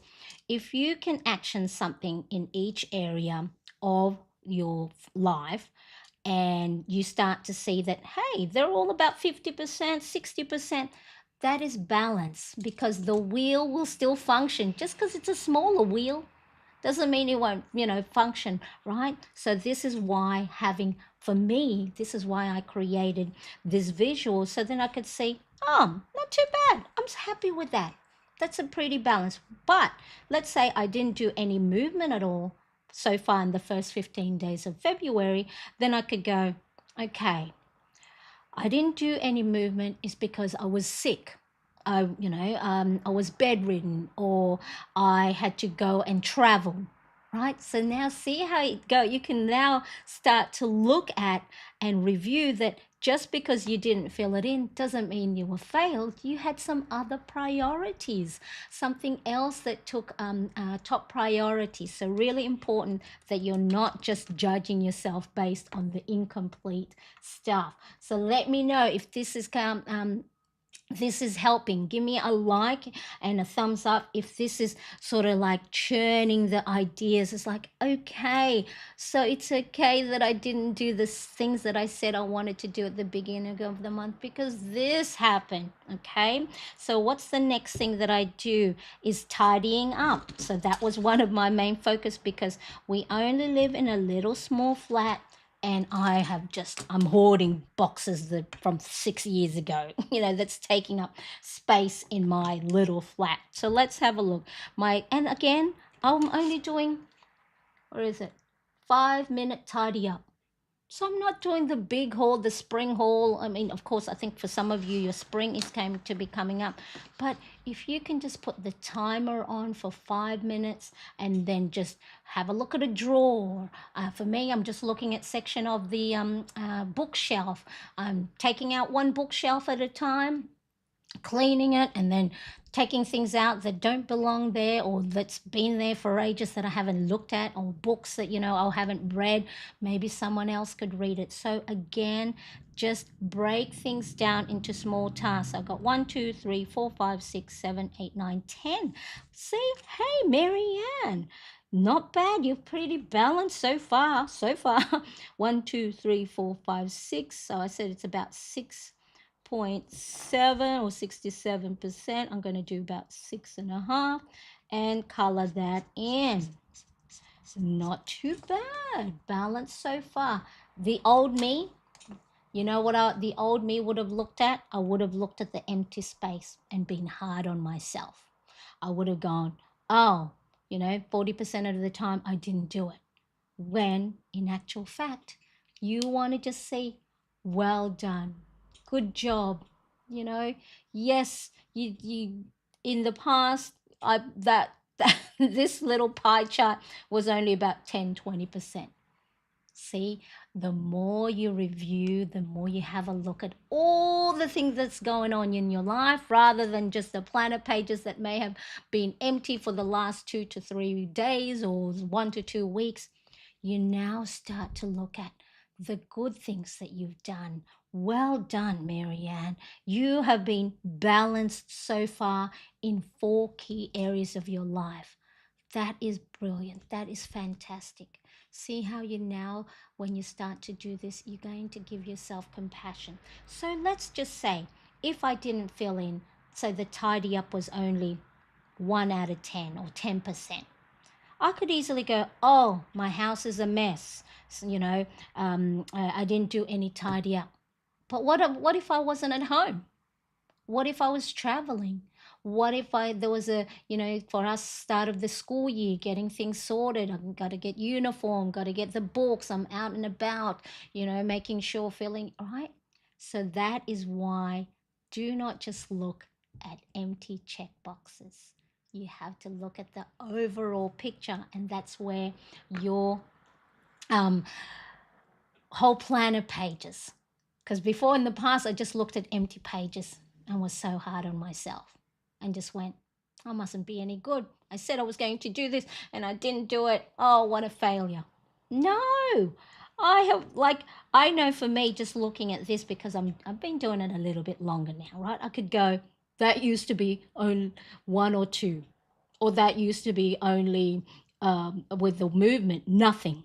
If you can action something in each area of your life, and you start to see that, hey, they're all about 50%, 60%, that is balance, because the wheel will still function. Just because it's a smaller wheel doesn't mean it won't, function, right? So this is why for me, this is why I created this visual, so then I could see, oh, not too bad. I'm happy with that. That's a pretty balance. But let's say I didn't do any movement at all so far in the first 15 days of February, then I could go, okay, I didn't do any movement is because I was sick. I was bedridden, or I had to go and travel, right? So now see how it go. You can now start to look at and review that just because you didn't fill it in doesn't mean you were failed. You had some other priorities, something else that took top priority. So really important that you're not just judging yourself based on the incomplete stuff. So let me know if this is helping. Give me a like and a thumbs up if this is sort of like churning the ideas. It's like, okay, so it's okay that I didn't do the things that I said I wanted to do at the beginning of the month because this happened. Okay, so what's the next thing that I do is tidying up. So that was one of my main focus, because we only live in a little small flat, and I'm hoarding boxes from 6 years ago, that's taking up space in my little flat. So let's have a look. And again, I'm only doing, what is it? 5-minute tidy up. So I'm not doing the big haul, the spring haul. I mean, of course, I think for some of you, your spring is going to be coming up. But if you can just put the timer on for 5 minutes and then just have a look at a drawer. For me, I'm just looking at section of the bookshelf. I'm taking out one bookshelf at a time, cleaning it, and then taking things out that don't belong there or that's been there for ages that I haven't looked at, or books that I haven't read. Maybe someone else could read it. So again, just break things down into small tasks. I've got 1, 2, 3, 4, 5, 6, 7, 8, 9, 10. See, hey, Marianne, not bad. You're pretty balanced so far. So far, 1, 2, 3, 4, 5, 6. So I said it's about 6.7 or 67%. I'm going to do about 6.5 and color that in. Not too bad. Balanced so far. The old me, you know what the old me would have looked at? I would have looked at the empty space and been hard on myself. I would have gone, oh, 40% of the time I didn't do it. When in actual fact, you want to just say, well done, good job. You know, yes, you in the past, I that this little pie chart was only about 10-20%. See, the more you review, the more you have a look at all the things that's going on in your life, rather than just the planner pages that may have been empty for the last 2 to 3 days or 1 to 2 weeks. You now start to look at the good things that you've done. Well done, Marianne. You have been balanced so far in 4 key areas of your life. That is brilliant. That is fantastic. See how you now, when you start to do this, you're going to give yourself compassion. So let's just say, if I didn't fill in, so the tidy up was only 1 out of 10 or 10%. I could easily go, oh, my house is a mess. So, I didn't do any tidy up. But what if I wasn't at home? What if I was traveling? What if there was for us, start of the school year, getting things sorted. I've got to get uniform, got to get the books. I'm out and about, making sure, feeling right. So that is why do not just look at empty check boxes. You have to look at the overall picture, and that's where your um, whole planner pages. Because before in the past, I just looked at empty pages and was so hard on myself and just went, I mustn't be any good. I said I was going to do this and I didn't do it. Oh, what a failure. No, I know for me, just looking at this, because I've been doing it a little bit longer now, right? I could go, that used to be only 1 or 2, or that used to be only with the movement, nothing.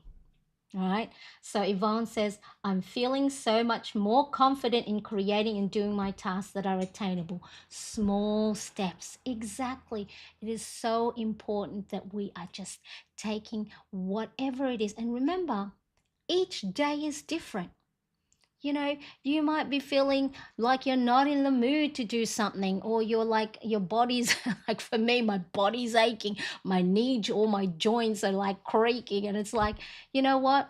All right. So Yvonne says, I'm feeling so much more confident in creating and doing my tasks that are attainable. Small steps. Exactly. It is so important that we are just taking whatever it is. And remember, each day is different. You might be feeling like you're not in the mood to do something, or you're like, your body's like, for me, my body's aching, my knees, all my joints are like creaking. And it's like, you know what?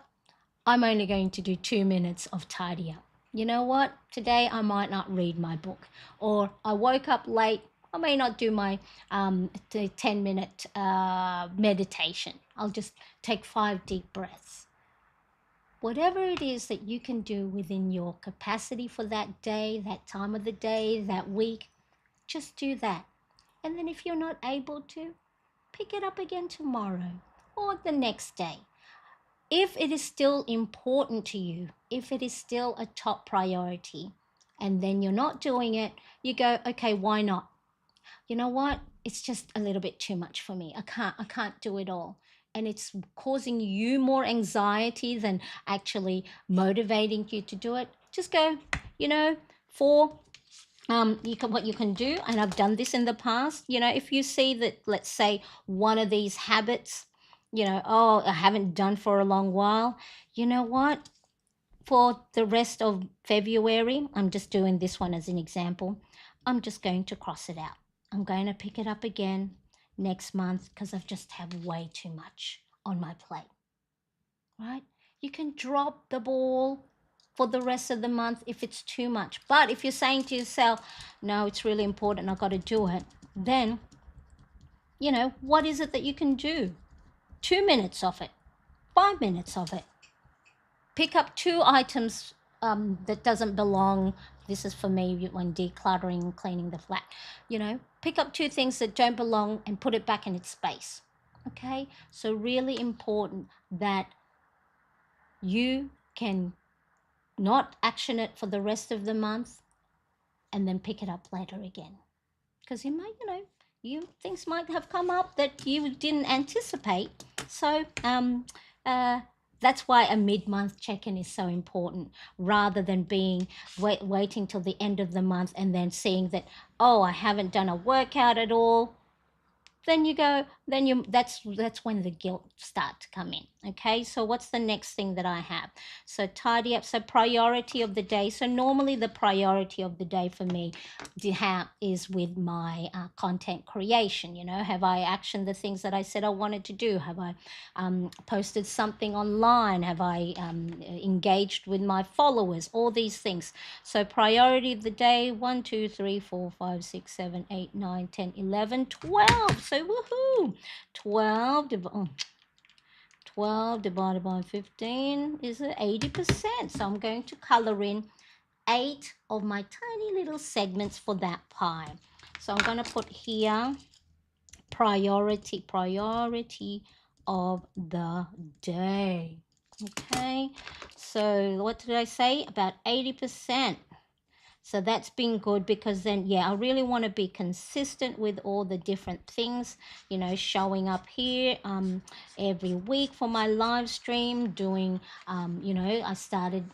I'm only going to do 2 minutes of tidy up. You know what? Today I might not read my book, or I woke up late. I may not do my 10-minute meditation. I'll just take 5 deep breaths. Whatever it is that you can do within your capacity for that day, that time of the day, that week, just do that. And then if you're not able to, pick it up again tomorrow or the next day. If it is still important to you, if it is still a top priority, and then you're not doing it, you go, okay, why not? You know what? It's just a little bit too much for me. I can't do it all. And it's causing you more anxiety than actually motivating you to do it. Just go, for what you can do, and I've done this in the past. If you see that, let's say, one of these habits, oh, I haven't done for a long while, you know what? For the rest of February, I'm just doing this one as an example. I'm just going to cross it out. I'm going to pick it up again next month because I've just have way too much on my plate, right? you can drop the ball for the rest of the month if it's too much. But if you're saying to yourself, no, it's really important, I've got to do it, then, what is it that you can do? 2 minutes of it, 5 minutes of it. Pick up two items that doesn't belong. This is for me when decluttering, cleaning the flat. Pick up two things that don't belong and put it back in its space. Okay, so really important that you can not action it for the rest of the month and then pick it up later again, because you might, things might have come up that you didn't anticipate. So that's why a mid-month check-in is so important, rather than waiting till the end of the month and then seeing that, oh, I haven't done a workout at all. Then that's when the guilt start to come in. Okay, so what's the next thing that I have? So tidy up. So priority of the day. So normally the priority of the day for me is with my content creation. Have I actioned the things that I said I wanted to do? Have I posted something online? Have I engaged with my followers? All these things. So priority of the day: 1, 2, 3, 4, 5, 6, 7, 8, 9, 10, 11, 12. So woohoo! 12 divided by 15 is 80%. So I'm going to color in 8 of my tiny little segments for that pie. So I'm going to put here priority of the day. Okay, so what did I say? About 80%. So that's been good, because then, I really want to be consistent with all the different things, showing up here every week for my live stream, doing, I started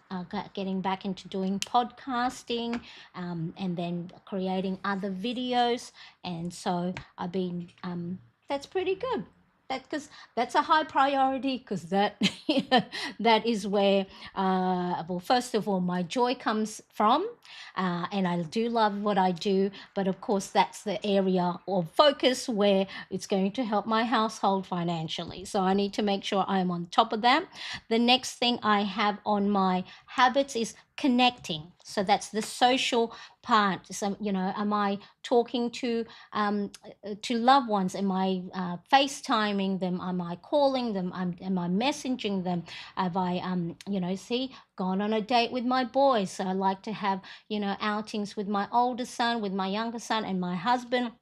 getting back into doing podcasting, and then creating other videos. And so I've been, that's pretty good. Because that's a high priority, because that that is where well, first of all, my joy comes from, and I do love what I do, but of course that's the area of focus where it's going to help my household financially, so I need to make sure I'm on top of that. The next thing I have on my habits is connecting. So that's the social part. So, am I talking to loved ones? Am I FaceTiming them? Am I calling them? Am I messaging them? Have I gone on a date with my boys? So I like to have outings with my older son, with my younger son, and my husband.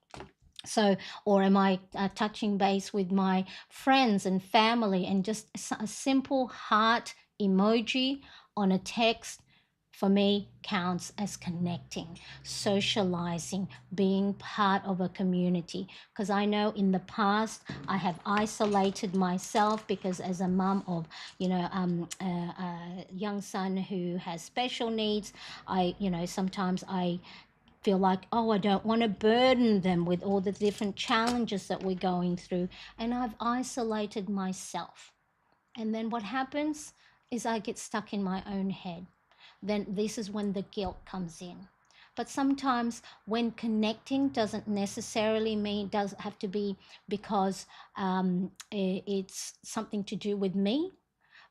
So, or am I touching base with my friends and family, and just a simple heart emoji on a text for me counts as connecting, socializing, being part of a community. Because I know in the past I have isolated myself, because as a mum of a young son who has special needs, sometimes I feel like, oh, I don't want to burden them with all the different challenges that we're going through. And I've isolated myself. And then what happens is I get stuck in my own head. Then this is when the guilt comes in. But sometimes when connecting doesn't necessarily does have to be because it's something to do with me.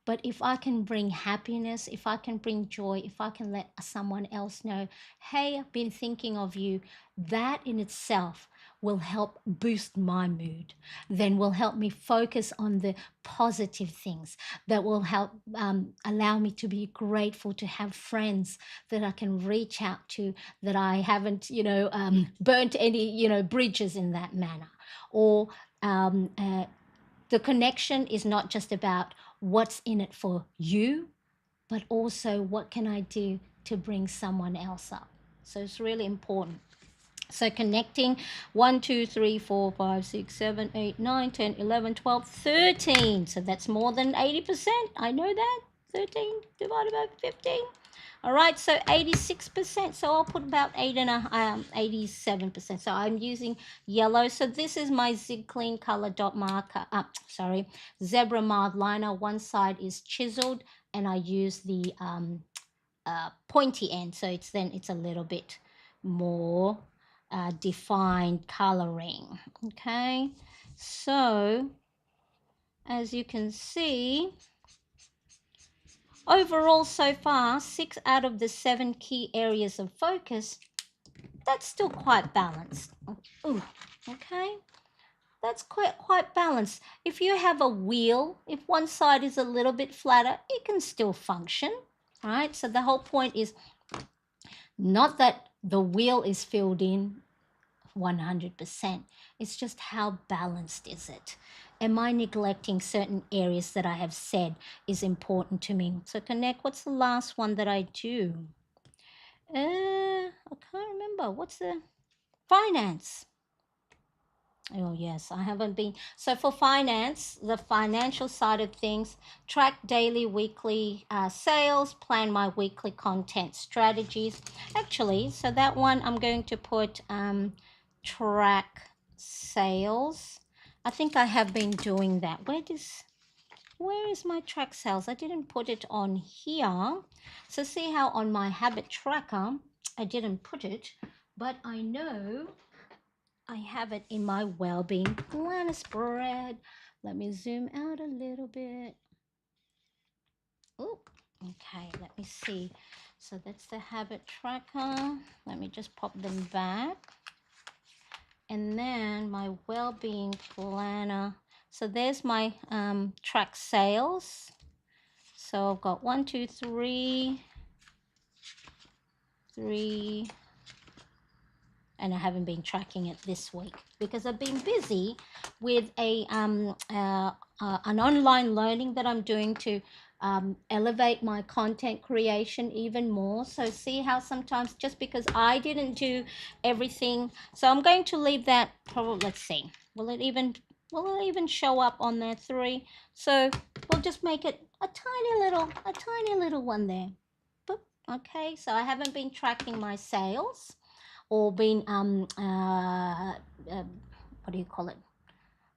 But if I can bring happiness, if I can bring joy, if I can let someone else know, hey, I've been thinking of you, that in itself will help boost my mood, then will help me focus on the positive things, that will help allow me to be grateful to have friends that I can reach out to, that I haven't, burnt any, bridges in that manner. Or the connection is not just about what's in it for you, but also what can I do to bring someone else up. So it's really important. So connecting 1, 2, 3, 4, 5, 6, 7, 8, 9, 10, 11, 12, 13. So that's more than 80%. I know that. 13 divided by 15. All right, so 86%. So I'll put about 87%. So I'm using yellow. So this is my Zig Clean color dot marker. Zebra mild liner. One side is chiseled, and I use the pointy end. So it's a little bit more defined coloring. Okay, so as you can see, overall so far, 6 out of the 7 key areas of focus, that's still quite balanced. Ooh, okay. That's quite balanced. If you have a wheel, if one side is a little bit flatter, it can still function, right? So the whole point is not that the wheel is filled in 100%. It's just how balanced is it? Am I neglecting certain areas that I have said is important to me? So connect, what's the last one that I do? I can't remember. What's the finance? Oh, yes, I haven't been. So, for finance, the financial side of things, track daily, weekly sales, plan my weekly content strategies. Actually, so that one I'm going to put track sales. I think I have been doing that. Where is my track sales? I didn't put it on here. So, see how on my habit tracker, I didn't put it, but I know I have it in my well-being planner spread. Let me zoom out a little bit. Oh, okay, let me see. So that's the habit tracker. Let me just pop them back. And then my well-being planner. So there's my track sales. So I've got 1, 2, 3, and I haven't been tracking it this week because I've been busy with an online learning that I'm doing to elevate my content creation even more. So see how sometimes just because I didn't do everything, so I'm going to leave that. Probably, let's see, will it even show up on there 3? So we'll just make it a tiny little one there. Boop. Okay, so I haven't been tracking my sales or been what do you call it,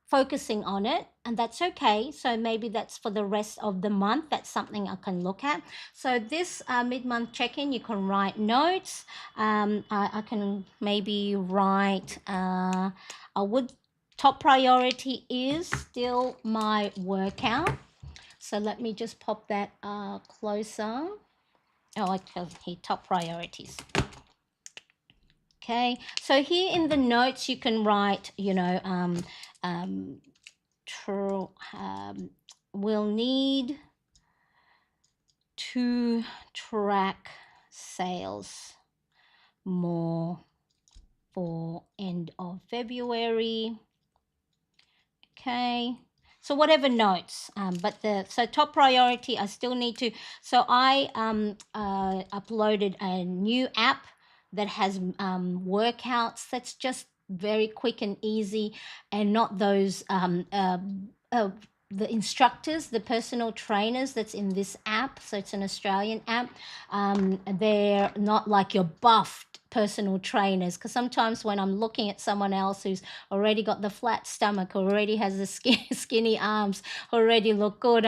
focusing on it, and that's okay. So maybe that's for the rest of the month. That's something I can look at. So this mid-month check-in, you can write notes. I can maybe write I would top priority is still my workout. So let me just pop that closer. Oh, I tell here, top priorities. Okay, so here in the notes you can write, true, we'll need to track sales more for end of February. Okay, so whatever notes, but so top priority, I still need to. So I uploaded a new app that has workouts. That's just very quick and easy, and not those the instructors, the personal trainers that's in this app. So it's an Australian app. They're not like your buffed personal trainers, because sometimes when I'm looking at someone else who's already got the flat stomach, already has the skinny arms, already look good,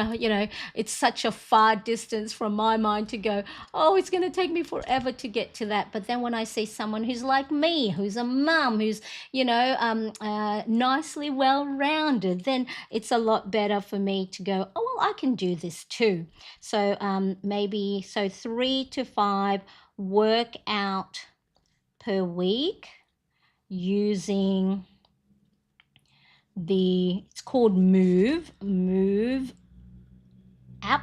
it's such a far distance from my mind to go, oh, it's going to take me forever to get to that. But then when I see someone who's like me, who's a mum, who's nicely well rounded, then it's a lot better for me to go, oh well, I can do this too. So maybe 3 to 5 workout per week using it's called Move app.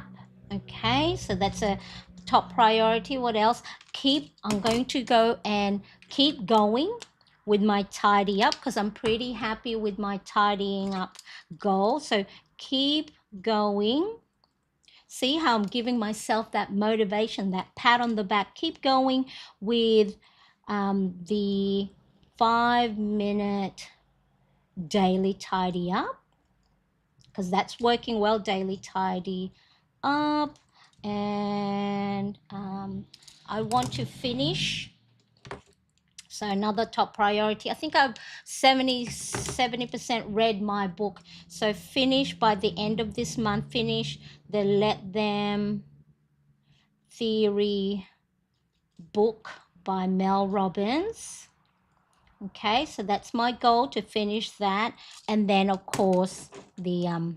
Okay, so that's a top priority. What else? I'm going to go and keep going with my tidy up, because I'm pretty happy with my tidying up goal. So keep going. See how I'm giving myself that motivation, that pat on the back. Keep going with the 5-minute daily tidy up, because that's working well. Daily tidy up. And I want to finish. So another top priority. I think I've 70% read my book. So finish by the end of this month. Finish the Let Them Theory book by Mel Robbins. Okay, so that's my goal, to finish that. And then of course the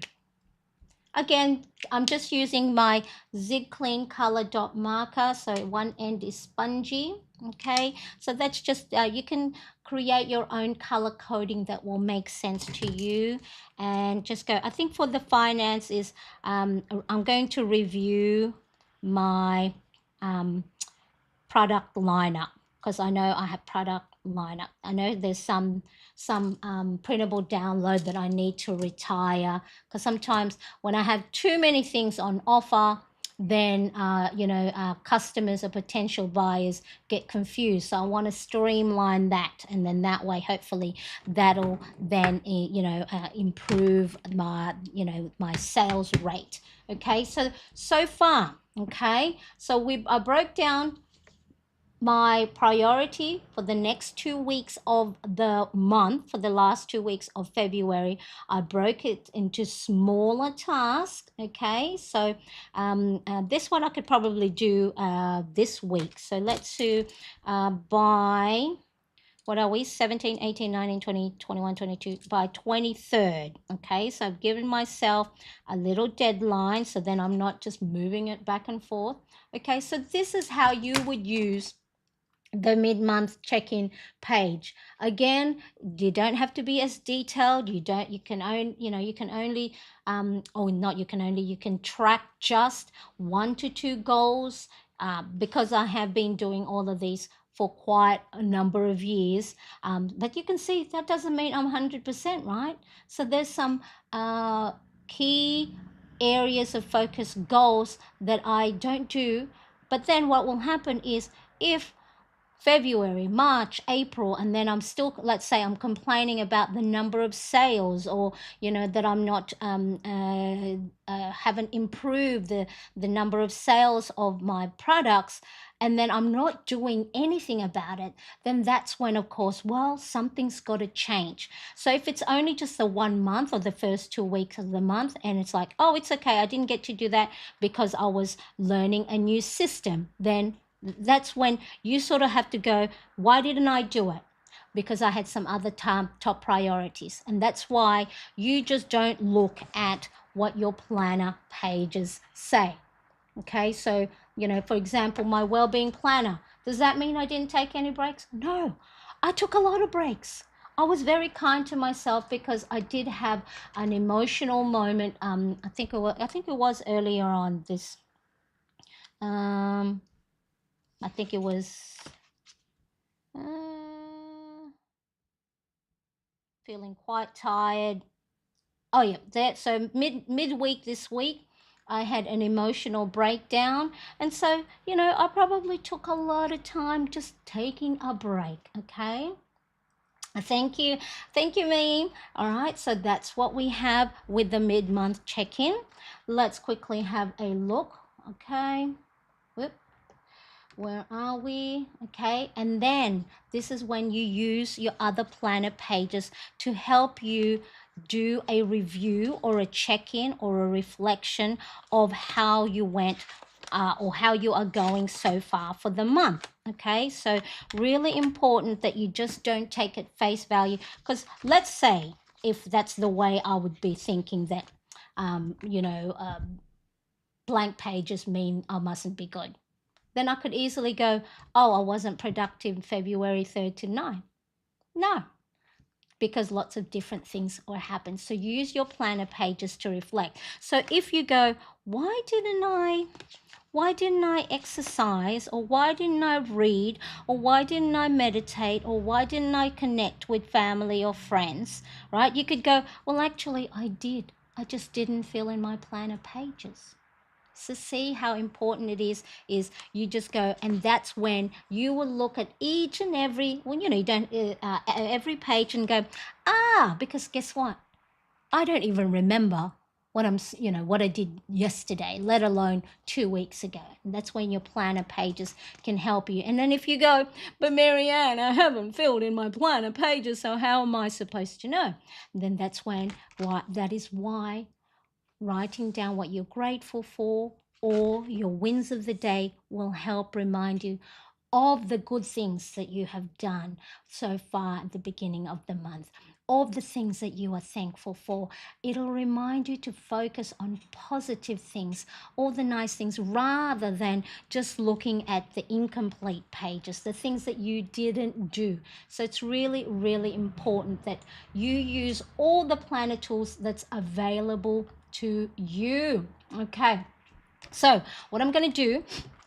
Again, I'm just using my Zig Clean Color Dot marker. So one end is spongy. Okay, so that's just, you can create your own color coding that will make sense to you. And just go, I think for the finance is, I'm going to review my um, product lineup, because I know I have product lineup. I know there's some printable download that I need to retire, because sometimes when I have too many things on offer, then customers or potential buyers get confused. So I want to streamline that, and then that way, hopefully, that'll then improve my sales rate. Okay, so far, okay, so I broke down my priority for the next 2 weeks of the month. For the last 2 weeks of February, I broke it into smaller tasks. Okay, so this one I could probably do this week. So let's do by, what are we, 17, 18, 19, 20, 21, 22, by 23rd. Okay, so I've given myself a little deadline, so then I'm not just moving it back and forth. Okay, so this is how you would use the mid-month check-in page. Again, you don't have to be as detailed. You can own you can only or not you can only, you can track just 1 to 2 goals, because I have been doing all of these for quite a number of years. But you can see that doesn't mean I'm 100%, right? So there's some key areas of focus goals that I don't do. But then what will happen is, if February, March, April, and then I'm still, let's say I'm complaining about the number of sales, or that I'm not haven't improved the number of sales of my products, and then I'm not doing anything about it, then that's when, of course, well, something's got to change. So if it's only just the 1 month or the first 2 weeks of the month, and it's like, oh, it's okay, I didn't get to do that because I was learning a new system, then that's when you sort of have to go, why didn't I do it? Because I had some other top priorities. And that's why you just don't look at what your planner pages say. Okay, so, for example, my well-being planner, does that mean I didn't take any breaks? No, I took a lot of breaks. I was very kind to myself because I did have an emotional moment. I think it was earlier on this. Um, I think it was Uh, feeling quite tired. Oh yeah, that, so midweek this week, I had an emotional breakdown, and so I probably took a lot of time just taking a break. Okay. Thank you, Meme. All right, so that's what we have with the mid-month check-in. Let's quickly have a look. Okay. Whoop. Where are we? Okay, and then this is when you use your other planner pages to help you do a review or a check-in or a reflection of how you went, or how you are going so far for the month. Okay, so really important that you just don't take it face value, because let's say if that's the way I would be thinking, that um, you know blank pages mean I mustn't be good, then I could easily go, oh, I wasn't productive February 3rd to 9th. No, because lots of different things will happen. So use your planner pages to reflect. So if you go, why didn't I exercise, or why didn't I read, or why didn't I meditate, or why didn't I connect with family or friends, right? You could go, well, actually I did. I just didn't fill in my planner pages. So see how important it is you just go, and that's when you will look at each and every, well, you don't every page and go, because guess what? I don't even remember what I did yesterday, let alone 2 weeks ago. And that's when your planner pages can help you. And then if you go, but Marianne, I haven't filled in my planner pages, so how am I supposed to know? Then that is why writing down what you're grateful for or your wins of the day will help remind you of the good things that you have done so far at the beginning of the month. of the things that you are thankful for. It'll remind you to focus on positive things, all the nice things, rather than just looking at the incomplete pages, the things that you didn't do. So it's really, really important that you use all the planner tools that's available to you. Okay. So what I'm going to do,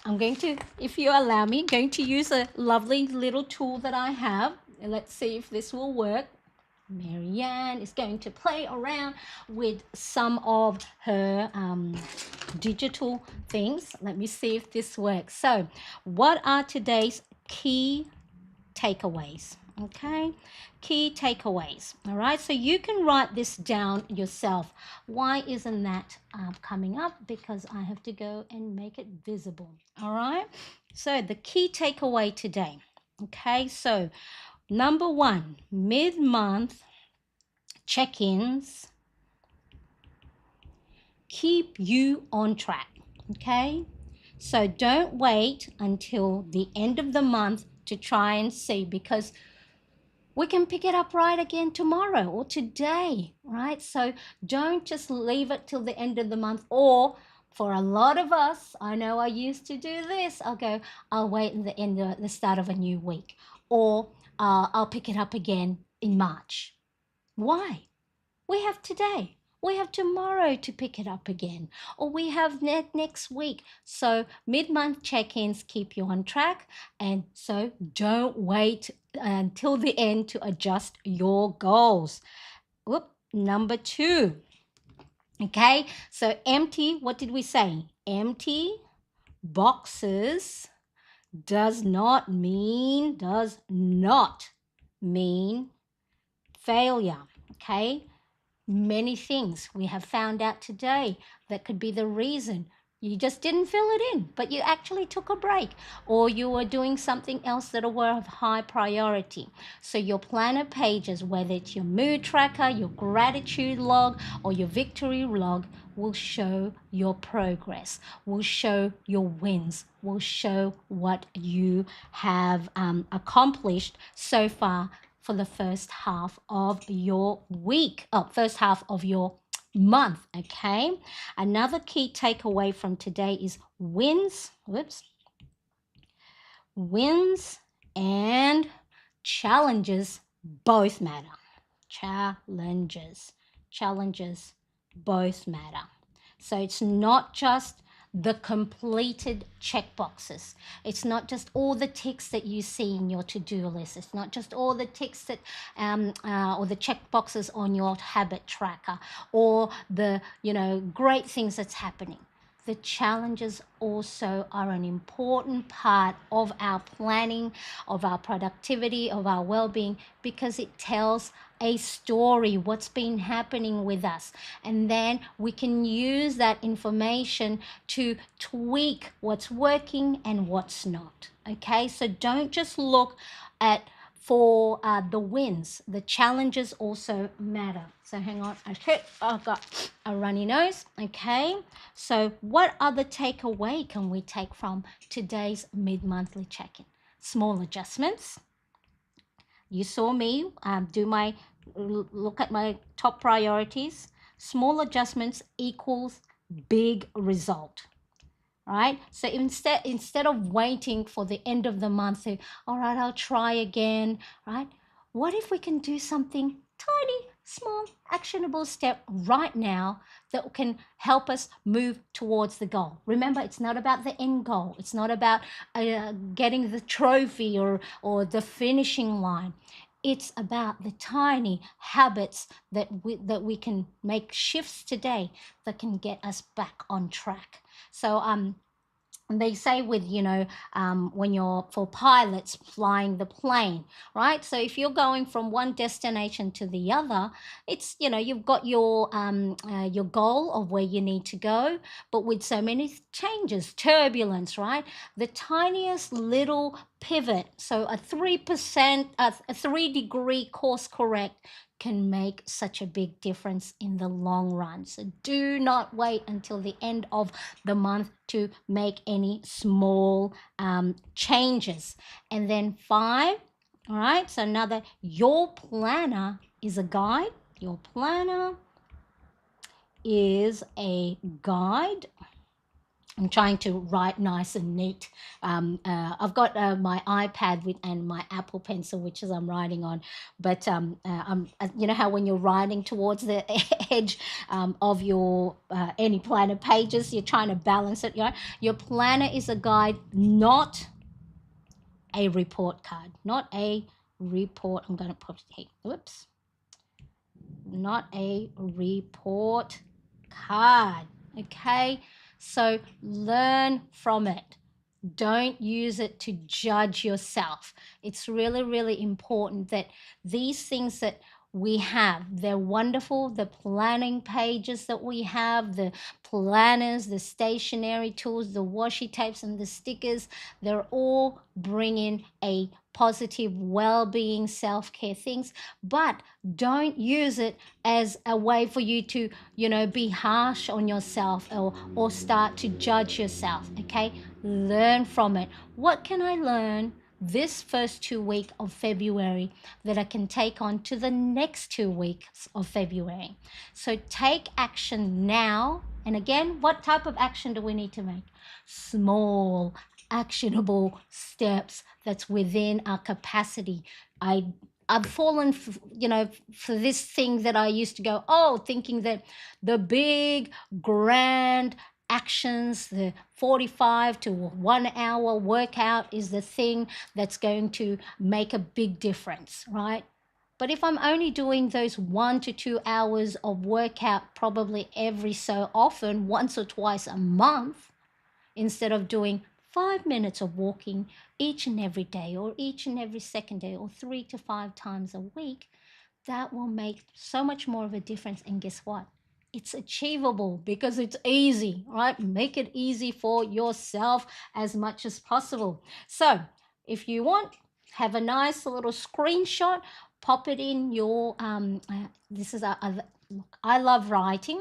I'm going to, if you allow me, going to use a lovely little tool that I have. Let's see if this will work. Marianne is going to play around with some of her digital things. Let me see if this works. So what are today's key takeaways? Okay, key takeaways. All right, so you can write this down yourself. Why isn't that coming up? Because I have to go and make it visible. All right, so the key takeaway today. Okay, so number one, mid-month check-ins keep you on track. Okay, so don't wait until the end of the month to try and see, because we can pick it up right again tomorrow or today, right? So don't just leave it till the end of the month. Or for a lot of us, I know I used to do this. I'll wait in the start of a new week, or I'll pick it up again in March. Why? We have today. We have tomorrow to pick it up again, or we have next week. So mid-month check-ins keep you on track, and so don't wait until the end to adjust your goals. Number two. Okay, so empty, what did we say? Empty boxes does not mean failure. Okay, many things we have found out today that could be the reason. You just didn't fill it in, but you actually took a break, or you were doing something else that were of high priority. So your planner pages, whether it's your mood tracker, your gratitude log, or your victory log, will show your progress, will show your wins, will show what you have accomplished so far for the first half of your week, first half of your month. Okay, another key takeaway from today is wins and challenges both matter. Challenges both matter. So it's not just the completed check boxes. It's not just all the ticks that you see in your to-do list. It's not just all the ticks that or the check boxes on your habit tracker, or the great things that's happening. The challenges also are an important part of our planning, of our productivity, of our well-being, because it tells a story, what's been happening with us. And then we can use that information to tweak what's working and what's not. Okay, so don't just look at for the wins. The challenges also matter. So hang on, I've got a runny nose. Okay, so what other takeaway can we take from today's mid-monthly check-in? Small adjustments. You saw me look at my top priorities. Small adjustments equals big result. Right? So instead of waiting for the end of the month to, all right, I'll try again, right? What if we can do something tiny, small, actionable step right now that can help us move towards the goal? Remember, it's not about the end goal. It's not about getting the trophy or the finishing line. It's about the tiny habits that we can make shifts today that can get us back on track. So they say with when you're for pilots flying the plane, right? So if you're going from one destination to the other, it's you've got your goal of where you need to go, but with so many changes, turbulence, right? The tiniest little pivot, so a 3% a 3-degree course correct can make such a big difference in the long run. So do not wait until the end of the month to make any small changes. And then 5, all right, so another, your planner is a guide. Your planner is a guide. I'm trying to write nice and neat. I've got my iPad and my Apple Pencil, which is I'm writing on. But you know how when you're writing towards the edge of your any planner pages, you're trying to balance it. You know? Your planner is a guide, not a report card, not a report. I'm going to put hey, whoops, not a report card. Okay, so learn from it. Don't use it to judge yourself. It's really, really important that these things that we have, they're wonderful. The planning pages that we have, the planners, the stationery tools, the washi tapes, and the stickers, they're all bringing a positive well-being, self-care things, but don't use it as a way for you to, you know, be harsh on yourself or start to judge yourself. Okay, learn from it. What can I learn this first 2 weeks of February that I can take on to the next 2 weeks of February? So take action now. And again, what type of action do we need to make? Small, actionable steps that's within our capacity. I've fallen, you know, for this thing that I used to go, oh, thinking that the big, grand actions, the 45 to 1 hour workout is the thing that's going to make a big difference, right? But if I'm only doing those 1 to 2 hours of workout probably every so often, once or twice a month, instead of doing 5 minutes of walking each and every day or each and every second day or 3 to 5 times a week, that will make so much more of a difference. And guess what? It's achievable because it's easy, right? Make it easy for yourself as much as possible. So if you want, have a nice little screenshot, pop it in your, this is I love writing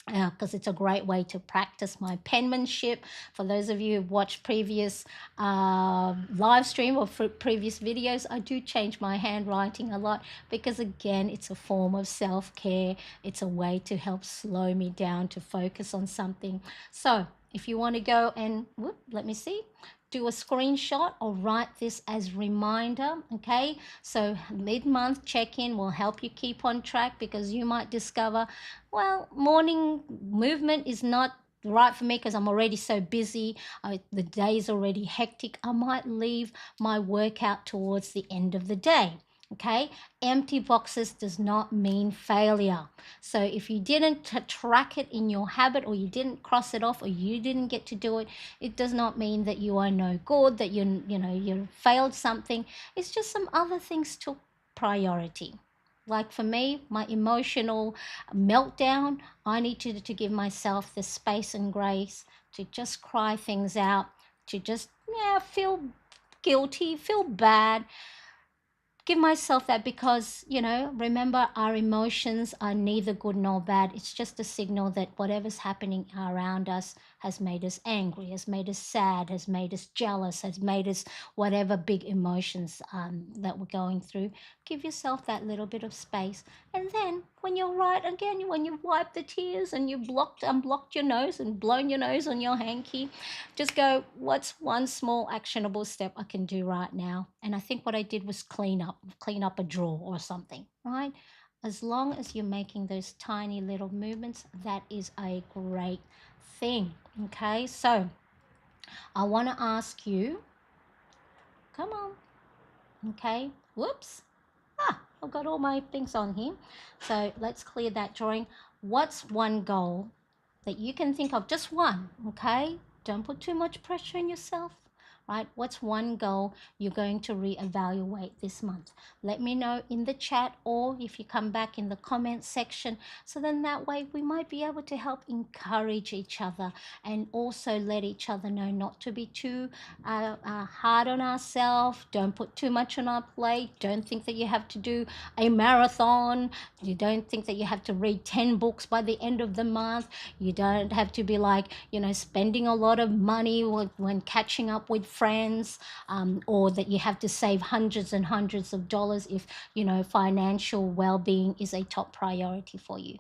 because it's a great way to practice my penmanship. For those of you who've watched previous live stream or previous videos, I do change my handwriting a lot because, again, it's a form of self-care. It's a way to help slow me down to focus on something. So if you want to go and, let me see, do a screenshot or write this as reminder. Okay, so mid-month check-in will help you keep on track, because you might discover, well, morning movement is not right for me because I'm already so busy. The day's already hectic. I might leave my workout towards the end of the day. Okay, empty boxes does not mean failure. So if you didn't track it in your habit, or you didn't cross it off, or you didn't get to do it, it does not mean that you are no good, that you failed something. It's just some other things took priority. Like for me, my emotional meltdown, I needed to give myself the space and grace to just cry things out, to just feel guilty, feel bad, give myself that, because remember, our emotions are neither good nor bad. It's just a signal that whatever's happening around us has made us angry, has made us sad, has made us jealous, has made us whatever big emotions that we're going through. Give yourself that little bit of space, and then when you're right again, when you wipe the tears and you unblocked your nose and blown your nose on your hanky, just go, what's one small actionable step I can do right now? And I think what I did was clean up a drawer or something, right? As long as you're making those tiny little movements, that is a great thing. Okay, so I want to ask you, come on, okay, whoops, I've got all my things on here. So let's clear that drawing. What's one goal that you can think of? Just one, okay? Don't put too much pressure on yourself, right? What's one goal you're going to reevaluate this month? Let me know in the chat, or if you come back in the comment section, so then that way we might be able to help encourage each other, and also let each other know not to be too hard on ourselves. Don't put too much on our plate. Don't think that you have to do a marathon. You don't think that you have to read 10 books by the end of the month. You don't have to be like, spending a lot of money when catching up with friends, or that you have to save hundreds and hundreds of dollars if, financial well-being is a top priority for you.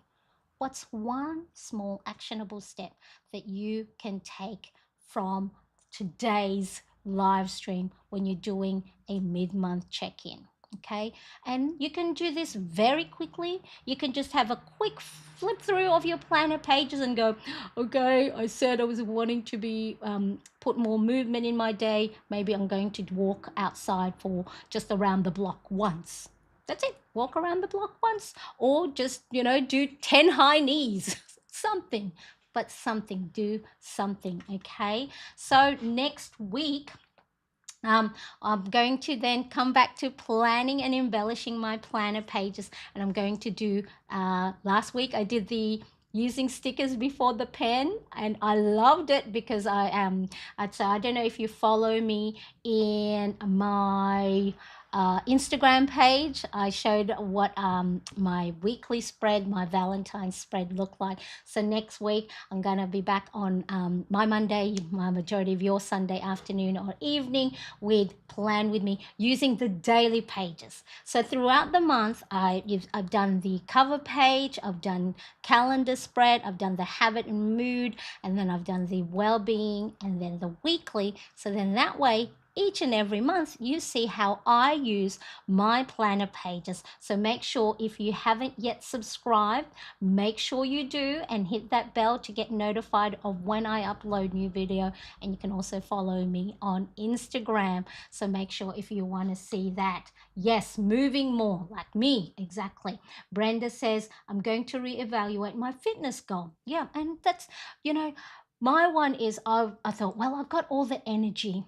What's one small actionable step that you can take from today's live stream when you're doing a mid-month check-in? Okay, and you can do this very quickly. You can just have a quick flip through of your planner pages and go, okay, I said I was wanting to be put more movement in my day. Maybe I'm going to walk outside for just around the block once. That's it. Walk around the block once, or just, do 10 high knees, something, but something, do something. Okay. So next week, I'm going to then come back to planning and embellishing my planner pages, and I'm going to do, last week I did the using stickers before the pen, and I loved it because I am, so I don't know if you follow me in my Instagram page. I showed what my weekly spread, my Valentine's spread looked like. So next week I'm going to be back on my Monday, my majority of your Sunday afternoon or evening, with Plan With Me using the daily pages. So throughout the month, I've done the cover page, I've done calendar spread, I've done the habit and mood, and then I've done the well-being, and then the weekly. So then that way, each and every month, you see how I use my planner pages. So make sure, if you haven't yet subscribed, make sure you do, and hit that bell to get notified of when I upload new video. And you can also follow me on Instagram. So make sure, if you want to see that. Yes, moving more like me. Exactly. Brenda says, I'm going to reevaluate my fitness goal. Yeah, and that's, my one is, I thought, well, I've got all the energy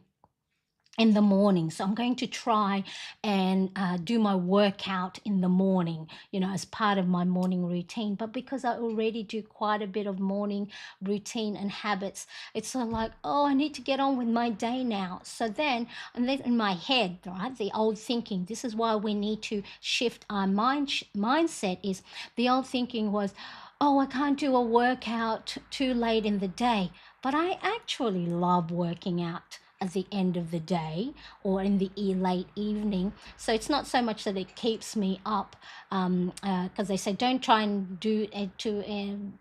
in the morning, so I'm going to try and do my workout in the morning, as part of my morning routine. But because I already do quite a bit of morning routine and habits, it's sort of like, oh, I need to get on with my day now. So then, and then in my head, right, the old thinking, this is why we need to shift our mindset, is the old thinking was, oh, I can't do a workout too late in the day. But I actually love working out at the end of the day or in the late evening. So it's not so much that it keeps me up, because they say don't try and do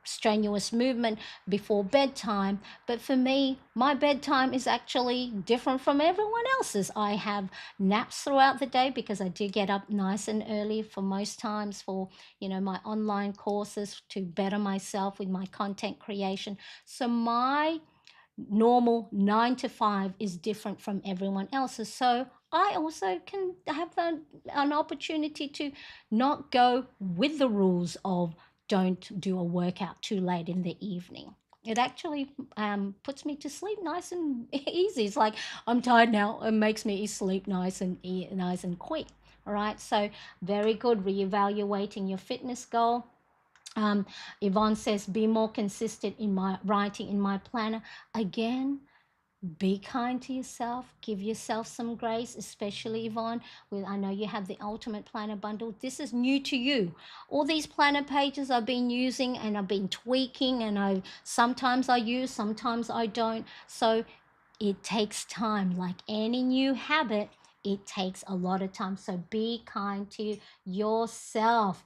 strenuous movement before bedtime. But for me, my bedtime is actually different from everyone else's. I have naps throughout the day because I do get up nice and early for most times for, my online courses to better myself with my content creation. So my normal 9 to 5 is different from everyone else's. So I also can have an opportunity to not go with the rules of don't do a workout too late in the evening. It actually puts me to sleep nice and easy. It's like, I'm tired now. It makes me sleep nice and quick. All right. So very good. Reevaluating your fitness goal. Yvonne says, be more consistent in my writing in my planner. Again, be kind to yourself. Give yourself some grace, especially Yvonne. I know you have the Ultimate Planner Bundle. This is new to you. All these planner pages I've been using and I've been tweaking, and sometimes I use, sometimes I don't. So it takes time. Like any new habit, it takes a lot of time. So be kind to yourself.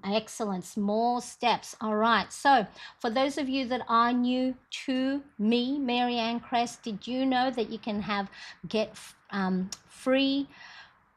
Excellent. Small steps. All right. So for those of you that are new to me, Marianne Crest, did you know that you can get free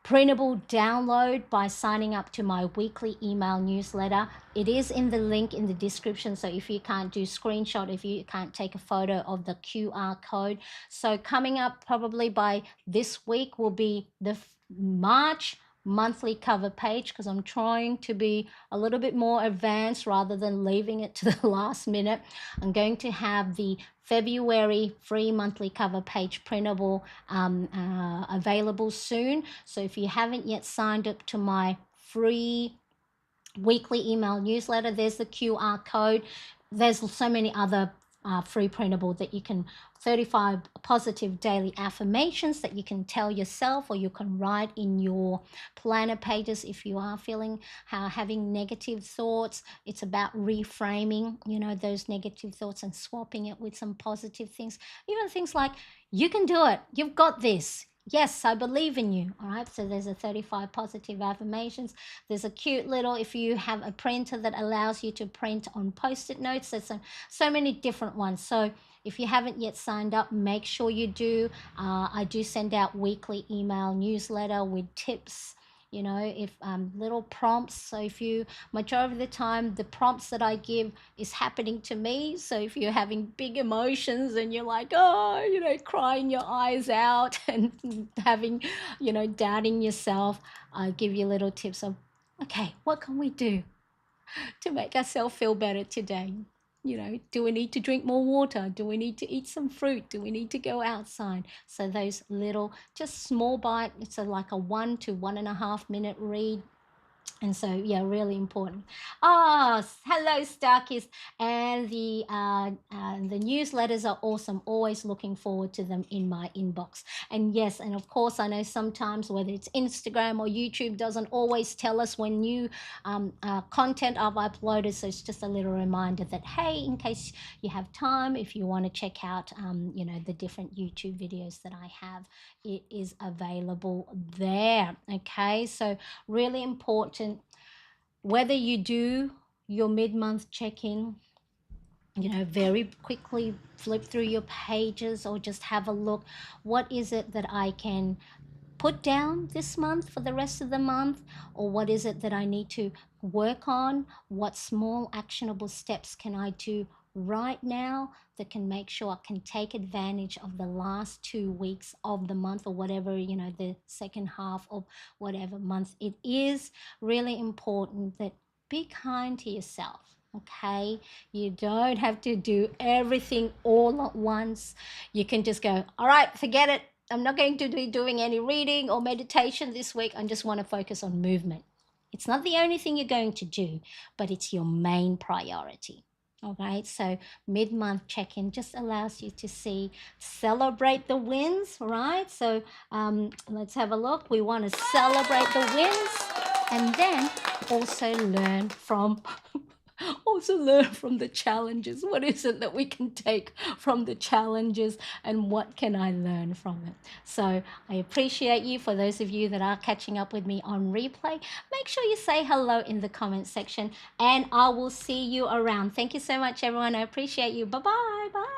printable download by signing up to my weekly email newsletter? It is in the link in the description. So if you can't do screenshot, if you can't take a photo of the QR code. So coming up probably by this week will be the March monthly cover page, because I'm trying to be a little bit more advanced rather than leaving it to the last minute. I'm going to have the February free monthly cover page printable available soon. So if you haven't yet signed up to my free weekly email newsletter, there's the QR code. There's so many other free printable that you can 35 positive daily affirmations that you can tell yourself, or you can write in your planner pages if you are feeling having negative thoughts. It's about reframing, those negative thoughts and swapping it with some positive things. Even things like, you can do it, you've got this. Yes, I believe in you. All right. So there's a 35 positive affirmations. There's a cute little, if you have a printer that allows you to print on post-it notes, there's so many different ones. So if you haven't yet signed up, make sure you do. I do send out weekly email newsletter with tips, if little prompts. So if you, majority of the time, the prompts that I give is happening to me. So if you're having big emotions and you're like, oh, crying your eyes out and having, doubting yourself, I give you little tips of, okay, what can we do to make ourselves feel better today? Do we need to drink more water? Do we need to eat some fruit? Do we need to go outside? So those little, just small bite, it's like a 1 to 1.5 minute read. And so, yeah, really important. Oh, hello, Starkies. And the newsletters are awesome. Always looking forward to them in my inbox. And yes, and of course, I know sometimes whether it's Instagram or YouTube doesn't always tell us when new content I've uploaded. So it's just a little reminder that, hey, in case you have time, if you want to check out, the different YouTube videos that I have, it is available there. Okay, so really important. Whether you do your mid-month check-in, very quickly flip through your pages or just have a look, what is it that I can put down this month for the rest of the month, or what is it that I need to work on? What small actionable steps can I do right now that can make sure I can take advantage of the last 2 weeks of the month, or whatever, the second half of whatever month it is. Really important that be kind to yourself. Okay, you don't have to do everything all at once. You can just go, all right, forget it, I'm not going to be doing any reading or meditation this week. I just want to focus on movement. It's not the only thing you're going to do, but it's your main priority. All right. So mid-month check-in just allows you to celebrate the wins, right? So let's have a look. We want to celebrate the wins and then also learn from the challenges. What is it that we can take from the challenges, and what can I learn from it? So I appreciate you. For those of you that are catching up with me on replay, make sure you say hello in the comment section, and I will see you around. Thank you so much, everyone. I appreciate you. Bye-bye. Bye.